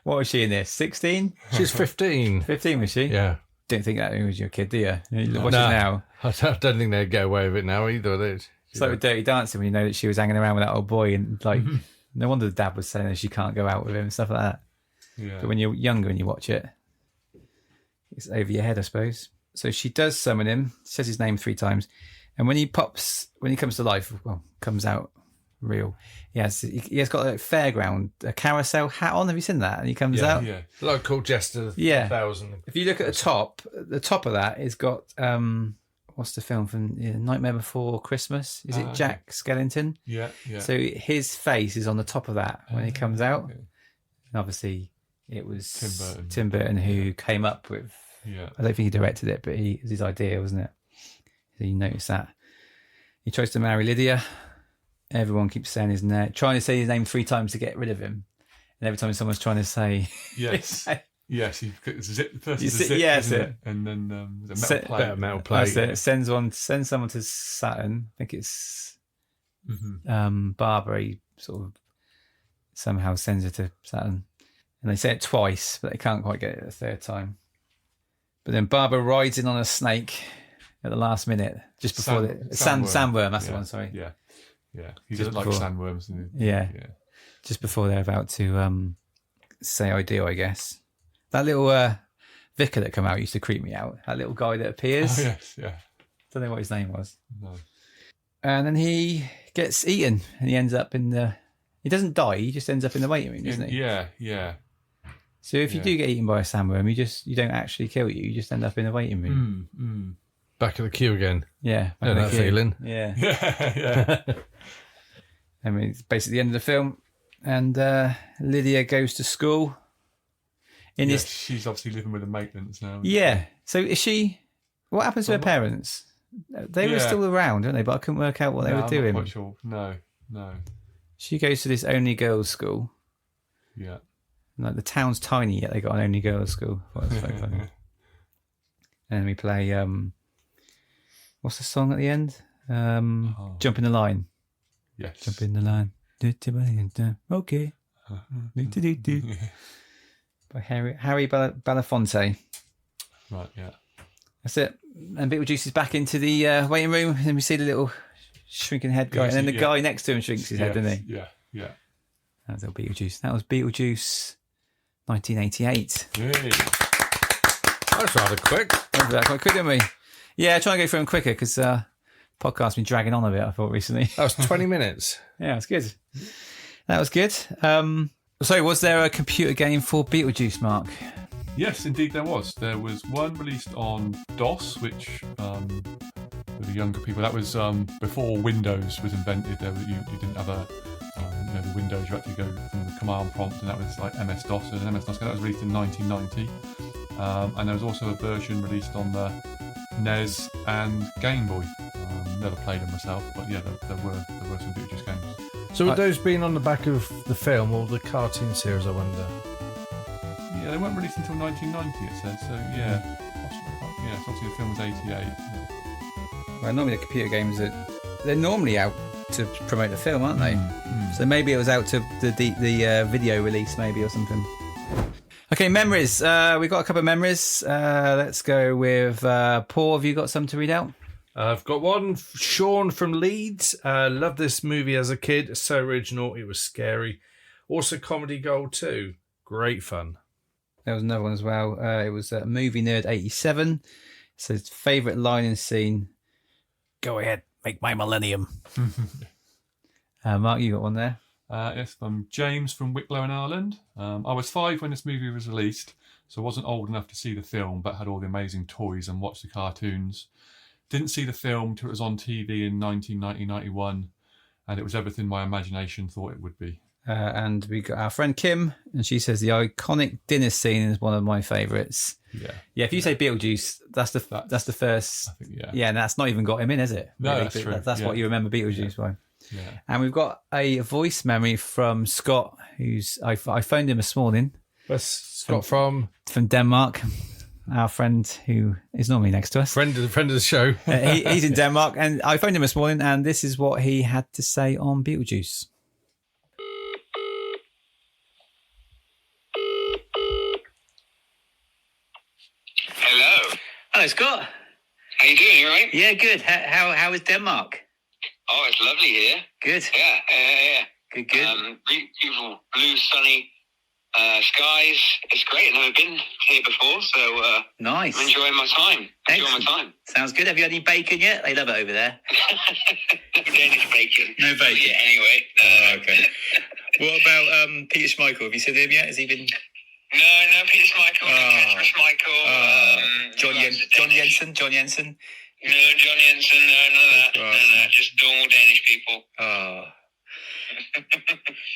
What was she in this? 16? She's 15. 15 was she? Yeah. Didn't think that was your kid, do you? Watch it now. I don't think they'd get away with it now either. It's like with Dirty Dancing when you know that she was hanging around with that old boy, and like no wonder the dad was saying that she can't go out with him and stuff like that. Yeah. But when you're younger and you watch it, it's over your head, I suppose. So she does summon him, says his name 3 times, and when he comes to life, comes out real. He has got a fairground, a carousel hat on. Have you seen that? And he comes out. Yeah. Local Jester 1000. If you look at the top of that, it's got what's the film from Nightmare Before Christmas? Is it Jack Skellington? Yeah. So his face is on the top of that when he comes out. Okay. And obviously, it was Tim Burton who came up with. Yeah. I don't think he directed it, but it was his idea, wasn't it? So you notice that. He tries to marry Lydia. Everyone keeps saying his name, trying to say his name 3 times to get rid of him. And every time someone's trying to say... Yes. Yes, he zip, first You is a sit- zip, yeah, isn't that's it? And then the Set- metal plate. Better metal plate. That's it. Sends someone to Saturn. I think it's Barbara. He sort of somehow sends her to Saturn. And they say it twice, but they can't quite get it a third time. But then Barbara rides in on a snake at the last minute, just before sandworm. That's the one. Sorry. Yeah. He Just doesn't like before. sandworms. Yeah. Just before they're about to say I do, I guess. That little vicar that come out used to creep me out. That little guy that appears. Oh, yes. Yeah. Don't know what his name was. No. And then he gets eaten, and he ends up in the. He doesn't die. He just ends up in the waiting room, doesn't he? Yeah. So if you do get eaten by a sandworm, you don't actually kill you. You just end up in the waiting room. Back of the queue again. Yeah. I know that feeling. Yeah. Yeah. I mean, it's basically the end of the film, and Lydia goes to school. She's obviously living with the maintenance now. Yeah. So is she? What happens to her parents? They were still around, weren't they? But I couldn't work out what they were doing. I'm not quite sure. No. She goes to this only girls' school. Yeah. Like the town's tiny, yet they got an only girls' school. I thought it was so funny. And then we play. What's the song at the end? Jump in the line. Yes. Jump in the line. Okay. By Harry Belafonte. Right. Yeah. That's it. And Beetlejuice is back into the waiting room, and we see the little shrinking head guy, and then the guy next to him shrinks his head, doesn't he? Yeah. That was Beetlejuice. That was Beetlejuice, 1988. Yay. That's rather quick. Went for that quite quick, didn't we? Yeah, try and go through them quicker because podcast's been dragging on a bit, I thought, recently. That was 20 minutes. Yeah, it's good. That was good. So, was there a computer game for Beetlejuice, Mark? Yes, indeed there was. There was one released on DOS, which for the younger people, that was before Windows was invented. You didn't have the Windows. You had to go from the command prompt, and that was like MS-DOS. So MS-DOS, that was released in 1990. And there was also a version released on the NES and Game Boy. Never played them myself, but yeah, there were some Beetlejuice games. So would those been on the back of the film or the cartoon series, I wonder? Yeah, they weren't released until 1990, it says. So yeah, so obviously the film was 88. Well, normally the computer games they're normally out to promote the film, aren't they? So maybe it was out to the video release, maybe, or something. Okay, memories. We've got a couple of memories. Let's go with Paul. Have you got some to read out? I've got one. Sean from Leeds. Loved this movie as a kid. So original. It was scary. Also comedy gold too. Great fun. There was another one as well. It was Movie Nerd 87. It says, favourite line and scene. Go ahead, make my millennium. Mark, you got one there? Yes, I'm James from Wicklow in Ireland. I was 5 when this movie was released, so I wasn't old enough to see the film, but had all the amazing toys and watched the cartoons. Didn't see the film till it was on TV in 1990-91, and it was everything my imagination thought it would be. And we got our friend Kim, and she says the iconic dinner scene is one of my favourites. Yeah. If you say Beetlejuice, that's the first. I think, yeah, and that's not even got him in, is it? No, really? that's true. That's what you remember Beetlejuice by. Yeah. And we've got a voice memory from Scott, who's I phoned him this morning. Where's Scott from? From Denmark. Our friend who is normally next to us. Friend of the show. He's in Denmark, and I phoned him this morning, and this is what he had to say on Beetlejuice. Hello, Scott. How you doing? You all right? Yeah, good. How is Denmark? Oh, it's lovely here. Good. Yeah. Good. Beautiful blue, sunny skies. It's great. I've never been here before, so nice. I'm enjoying my time. Sounds good. Have you had any bacon yet? They love it over there. No Danish bacon. No bacon. Yeah, anyway. Okay. What about Peter Schmeichel? Have you seen him yet? Has he been... No, Peter Schmeichel. Christmas Michael. John Jensen. No, John Jensen. No, none of that. No, just normal Danish people.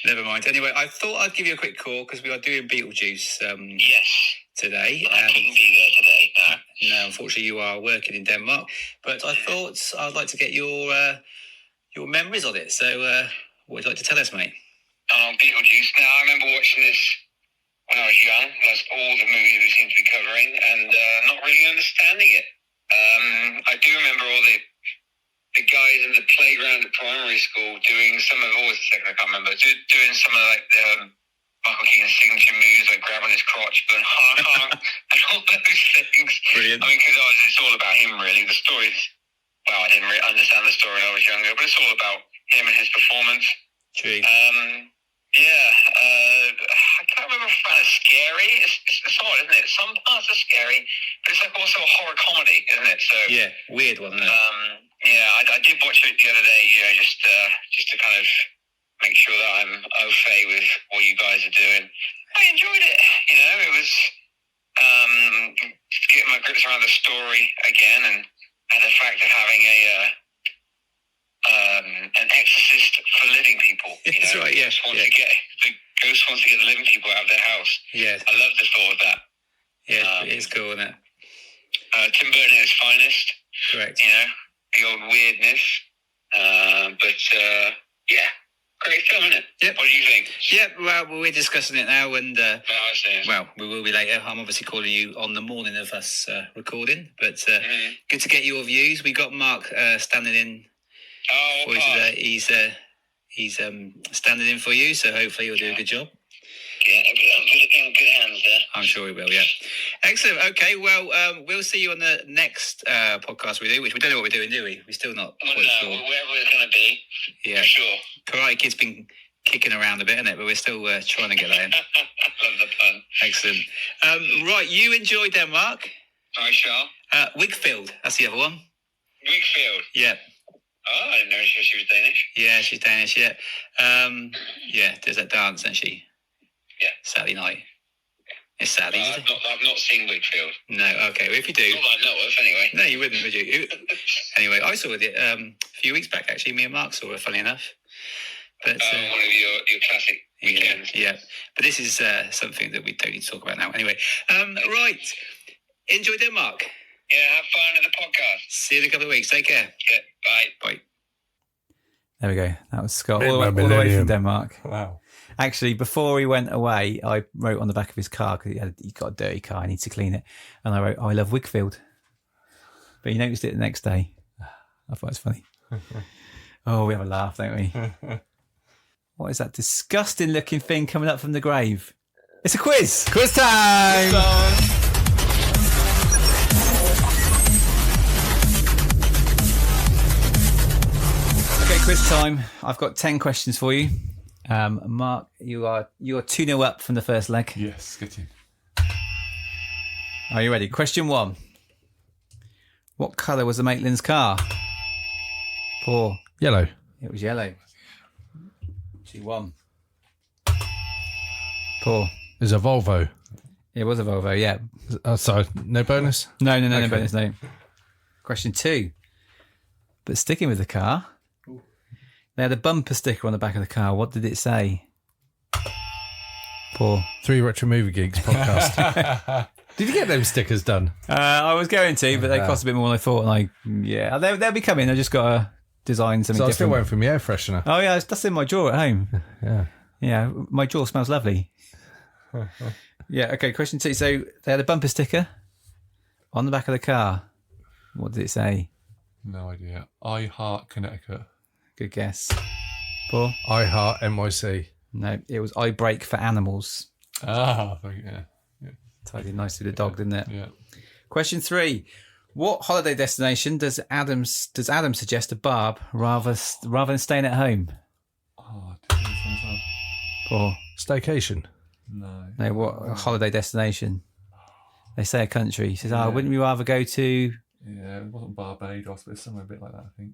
Never mind. Anyway, I thought I'd give you a quick call because we are doing Beetlejuice yes. today. I couldn't be there today. No, unfortunately, you are working in Denmark. But I thought I'd like to get your memories on it. So, what would you like to tell us, mate? Beetlejuice. Now, I remember watching this when I was young. That's all the movies we seem to be covering, and not really understanding it. I do remember all the guys in the playground at primary school doing some of, what was the second, I can't remember, doing some of like the Michael Keaton's signature moves, like grabbing his crotch, going and all those things. Brilliant. I mean, because it's all about him, really. The story's, well, I didn't really understand the story when I was younger, but it's all about him and his performance. True. I can't remember if I found it scary. It's odd, isn't it? Some parts are scary, but it's like also a horror comedy, isn't it? So yeah, weird one, isn't it? I did watch it the other day, just to kind of make sure that I'm au fait with what you guys are doing. I enjoyed it. It was getting my grips around the story again, and the fact of having an exorcist for living people. That's right. Yeah. The ghost wants to get the living people out of their house. Yeah. I love the thought of that. Yeah, it's cool, isn't it? Tim Burton at his finest. Correct. The old weirdness. Great film, isn't it? Yep. What do you think? Yeah, well, we're discussing it now, and we will be later. I'm obviously calling you on the morning of us recording, but good to get your views. We got Mark standing in for you today. He's standing in for you, so hopefully he'll do a good job. Yeah, I'm in good hands there. I'm sure he will, yeah. Excellent. Okay, well, we'll see you on the next podcast we do, which we don't know what we're doing, do we? We're still not quite sure. Wherever it's going to be, yeah. For sure. Karate Kid's been kicking around a bit, isn't it? But we're still trying to get that in. Love the pun. Excellent. Right, you enjoy Denmark. I shall. Wigfield, that's the other one. Wigfield? Yeah. Oh, I didn't know she was Danish. Yeah, she's Danish, yeah. There's that dance, isn't she? Yeah. Saturday night. It's Saturday, isn't it? I've not seen Wigfield. No, okay. Well, if you do... Not that I know of, anyway. No, you wouldn't, would you? Anyway, I saw it a few weeks back, actually. Me and Mark saw it, funny enough. But, one of your classic weekends. Yeah. But this is something that we don't need to talk about now. Anyway, right. Enjoy Denmark. Yeah, have fun at the podcast. See you in a couple of weeks. Take care. Yeah, bye. Bye. There we go. That was Scott, all the way from Denmark. Wow. Actually, before he went away, I wrote on the back of his car, because he got a dirty car, I need to clean it. And I wrote, I love Wigfield. But he noticed it the next day. I thought it was funny. Oh, we have a laugh, don't we? What is that disgusting looking thing coming up from the grave? It's a quiz. Quiz time! Okay, quiz time. I've got 10 questions for you. Mark, you are 2-0 up from the first leg. Yes, get in. Are you ready? Question 1. What colour was the Maitland's car? Paul. Yellow. It was yellow. 2-1. Paul. It was a Volvo. It was a Volvo, yeah. Oh, sorry, no bonus? No bonus, no. Question 2. But sticking with the car, they had a bumper sticker on the back of the car. What did it say? Paul. 3 Retro Movie Geeks podcast. Did you get them stickers done? I was going to, but they cost a bit more than I thought. And they'll be coming. I just got to design something different. I still waiting for my air freshener. Oh, yeah, that's in my drawer at home. Yeah. Yeah, my drawer smells lovely. Yeah, okay, question 2. So they had a bumper sticker on the back of the car. What did it say? No idea. I Heart Connecticut. Good guess. Paul? I Heart NYC. No, it was I Brake for Animals. Ah, yeah. Tied in nicely with the dog, didn't it? Yeah. Question 3. What holiday destination does Adam suggest to Barb rather than staying at home? Oh, this one's up. Paul? Staycation. No, what holiday destination? They say a country. He says, wouldn't you rather go to... Yeah, it wasn't Barbados, but it's somewhere a bit like that, I think.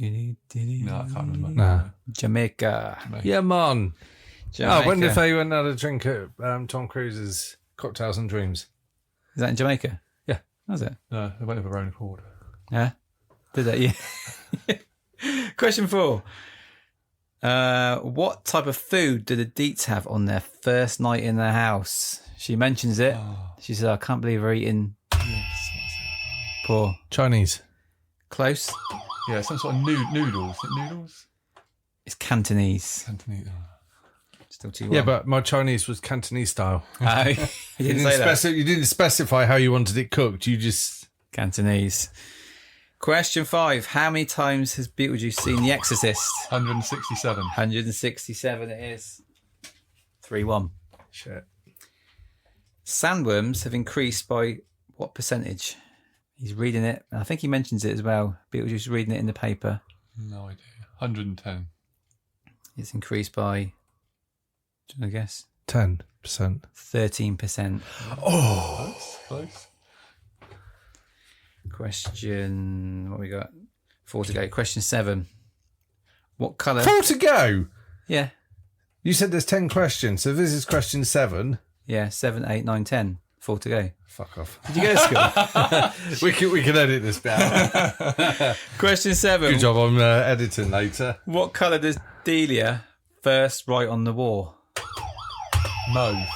No, I can't remember. No. Jamaica. Yeah, man. Jamaica. I wonder if they went out to drink at Tom Cruise's Cocktails and Dreams. Is that in Jamaica? Yeah. Was it? No, they went of their own accord. Yeah? Did that? Yeah. Question 4. What type of food did the Deets have on their first night in their house? She mentions it. She said, I can't believe we're eating. Poor. Chinese. Close. Yeah, some sort of noodles. Is it noodles? It's Cantonese. Cantonese. Still too Yeah, but my Chinese was Cantonese style. you didn't say that. You didn't specify how you wanted it cooked. You just... Cantonese. Question 5. How many times has Beetlejuice seen The Exorcist? 167. 167 it is. 3-1. Shit. Sandworms have increased by what percentage? He's reading it. I think he mentions it as well. Beetlejuice is reading it in the paper. No idea. 110. It's increased by, do you want to guess? 10%. 13%. Oh! Close. Question, what we got? 4 to go. Question 7. What colour? 4 to go? Yeah. You said there's 10 questions, so this is question 7. Yeah, 7, 8, 9, 10. 4 to go. Fuck off. Did you go to school? we can edit this bit out. Question 7. Good job, I'm editing later. What colour does Delia first write on the wall? Mauve.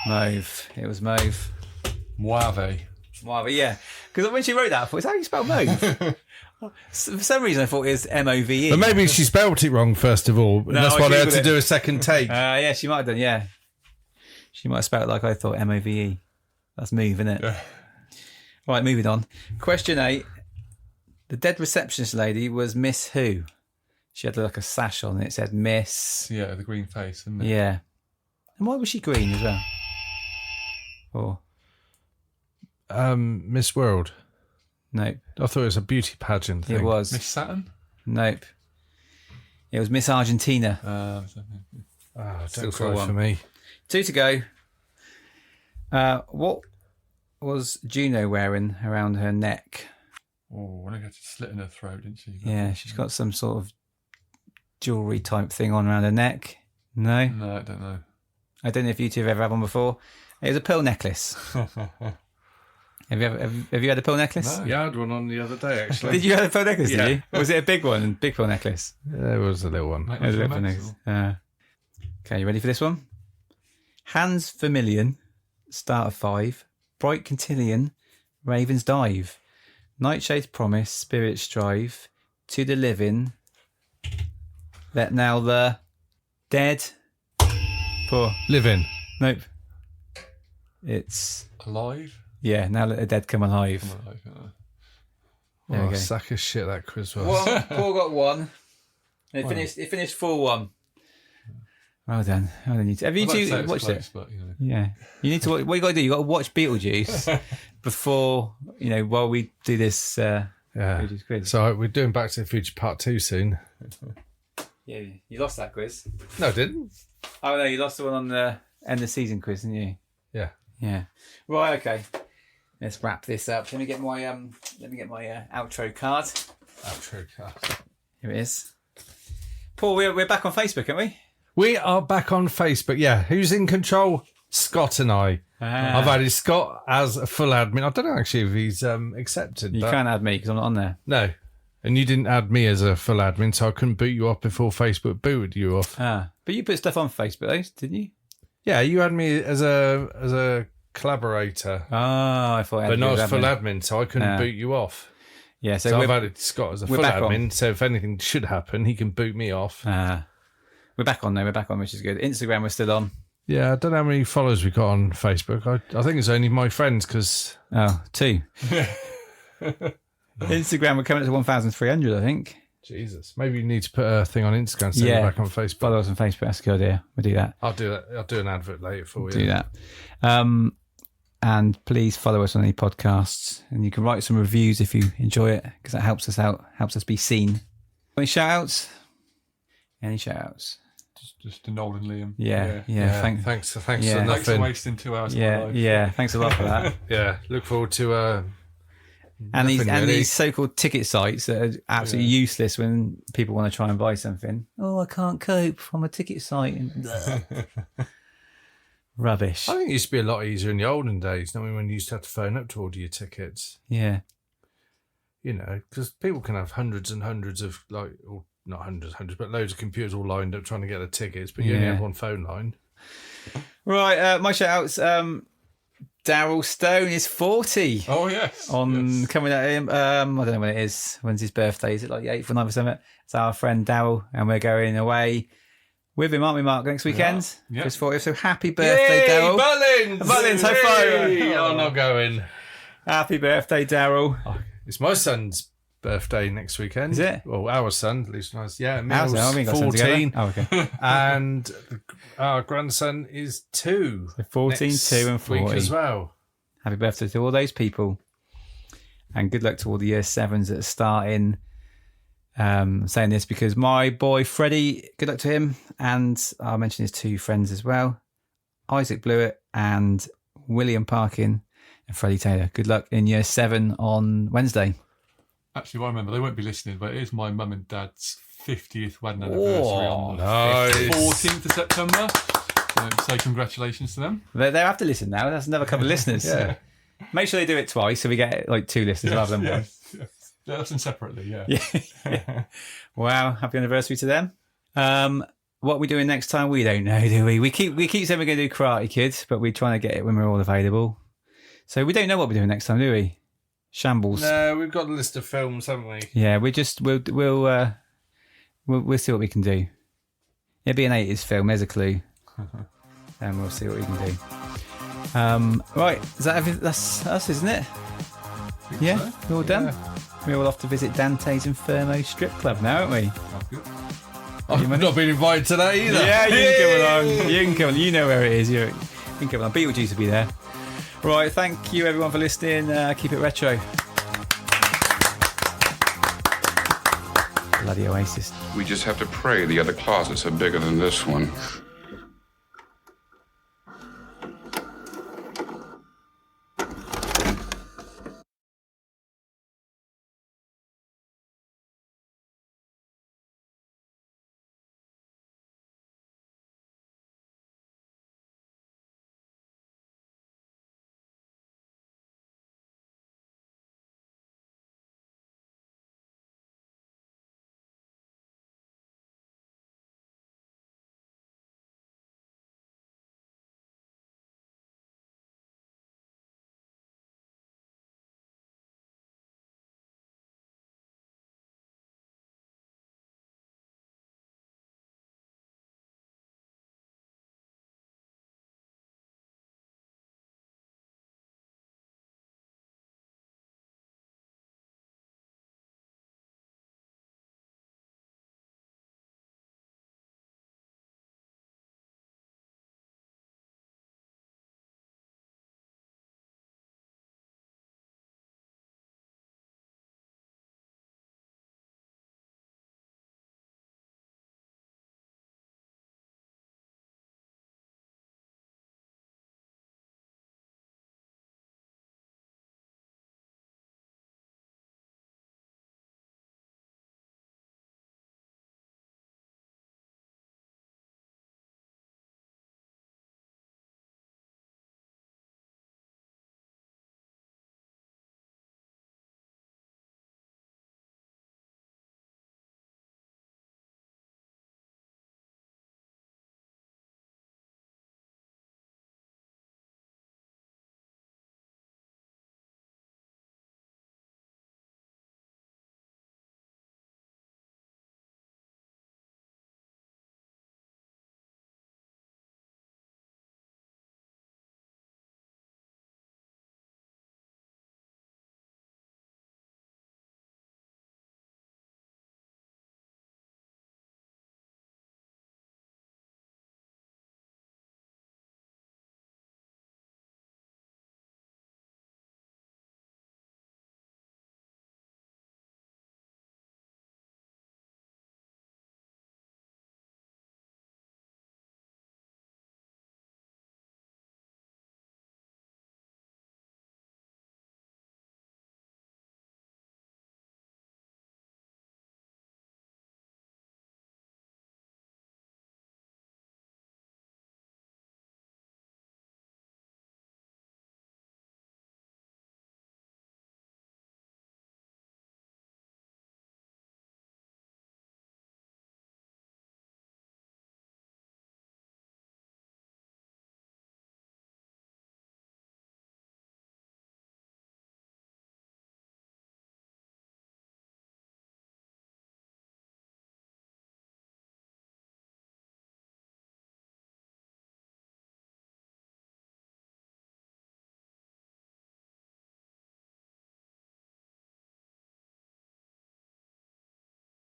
Mauve. It was mauve. Mauve. Mauve, yeah. Because when she wrote that, I thought, is that how you spell mauve? For some reason, I thought it was M-O-V-E. But maybe she spelt it wrong, first of all. No, that's I why they had googled to it. do a second take. Yeah, she might have done, yeah. She might have spelled it like I thought, M-O-V-E. That's move, isn't it? Yeah. Right, moving on. Question 8. The dead receptionist lady was Miss who? She had like a sash on and it said Miss. Yeah, the green face, isn't it? Yeah. And why was she green as well? Or Miss World. nope. I thought it was a beauty pageant thing. It was. Miss Saturn? Nope. It was Miss Argentina. Don't Still cry 4-1. for me. 2 to go. What was Juno wearing around her neck? Oh, I think had a slit in her throat, didn't she? Yeah, she's got some sort of jewellery type thing on around her neck. No? No, I don't know. I don't know if you two have ever had one before. It was a pearl necklace. Have you had a pearl necklace? No. Yeah, I had one on the other day, actually. Did you have a pearl necklace, Yeah. did you? Was it a big one? Big pearl necklace? Yeah, it was a little one. Like It was a Michael pearl necklace. Maxwell. Okay, you ready for this one? Hans Vermillion, Start of 5, Bright Cotillion, Raven's Dive, Nightshade's Promise, Spirit Strive, To the Living, Let Now the Dead. Poor. Living. Nope. It's, Alive? yeah, Now Let the Dead Come Alive. Come alive, yeah. There we Oh, go. sack of shit that quiz was. Paul got 1. It finished 4-1. Well done. Have you I'd like to say two it's watched close, it? But, you know. Yeah. You need to. What you got to do? You got to watch Beetlejuice before while we do this. Yeah. Beetlejuice quiz. So we're doing Back to the Future Part 2 soon. Yeah, you lost that quiz. No, I didn't. Oh no, you lost the one on the end of season quiz, didn't you? Yeah. Yeah. Right. Okay. Let's wrap this up. Let me get my outro card. Outro card. Here it is. Paul, we're back on Facebook, aren't we? We are back on Facebook. Yeah. Who's in control? Scott and I. I've added Scott as a full admin. I don't know actually if he's accepted. You but can't add me because I'm not on there. No. And you didn't add me as a full admin, so I couldn't boot you off before Facebook booted you off. But you put stuff on Facebook, though, didn't you? Yeah, you had me as a collaborator, Oh, I thought I had but to not do as full admin. admin, so I couldn't boot you off. Yeah, So I've added Scott as a we're full back on. admin, so if anything should happen, he can boot me off. We're back on, though. We're back on, which is good. Instagram, we're still on. Yeah, I don't know how many followers we got on Facebook. I think it's only my friends because... Oh, 2. Instagram, we're coming up to 1,300, I think. Jesus. Maybe you need to put a thing on Instagram so Yeah. we're back on Facebook. Follow us on Facebook. That's a good idea. We'll do that. I'll do that. I'll do an advert later for you. Do that. And please follow us on any podcasts. And you can write some reviews if you enjoy it, because that helps us out, helps us be seen. Any shout-outs? Any shout-outs? Just to Noel and Liam. Yeah. Thanks Yeah. for Thanks for nothing. wasting 2 hours of my life. Yeah. Thanks a lot for that. Yeah, look forward to... And Nothing really. these so-called ticket sites that are absolutely useless when people want to try and buy something. Oh, I can't cope from a ticket site. Rubbish. I think it used to be a lot easier in the olden days, not when you used to have to phone up to order your tickets. Yeah. You know, because people can have hundreds and hundreds of, or not hundreds, but loads of computers all lined up trying to get the tickets, but you only have one phone line. Right, my shout-outs. Daryl Stone is 40. Oh, yes. Coming at him. I don't know when it is. When's his birthday? Is it like the 8th or 9th or something? It's our friend Daryl, and we're going away with him, aren't we, Mark, next weekend? Yeah. His 40th. So happy birthday, Daryl. Butlins, high five. I'm not going. Happy birthday, Daryl. It's my son's birthday next weekend. Is it? Well, our son, at least nice. Yeah, Ours, Mill's got 14. Oh, okay. And our grandson is 2. So 14, next 2 and 40. week as well. Happy birthday to all those people. And good luck to all the year 7s that are starting. I'm saying this because my boy Freddie, good luck to him. And I'll mention his 2 friends as well. Isaac Blewett and William Parkin and Freddie Taylor. Good luck in year 7 on Wednesday. Actually, I remember, they won't be listening, but it is my mum and dad's 50th wedding anniversary on the 14th of September. So say congratulations to them. They have to listen now. That's another couple of listeners. Yeah. Make sure they do it twice so we get like 2 listeners rather than one. Yes. Listen separately, yeah. Yeah. Wow, happy anniversary to them. What are we doing next time? We don't know, do we? We keep saying we're going to do Karate Kid, but we're trying to get it when we're all available. So we don't know what we're doing next time, do we? Shambles. No, we've got a list of films, haven't we? Yeah, we'll see what we can do. It'll be an 80s film. There's a clue, and we'll see what we can do. Right, is that everything? That's us, isn't it? Yeah, so. We're all done. We're all off to visit Dante's Inferno strip club now, aren't we? I've not been invited to that either. Yeah, you can come along. You can come along. You know where it is. You can come along. Beetlejuice will be there. Right, thank you everyone for listening. Keep it retro. Bloody Oasis. We just have to pray the other closets are bigger than this one.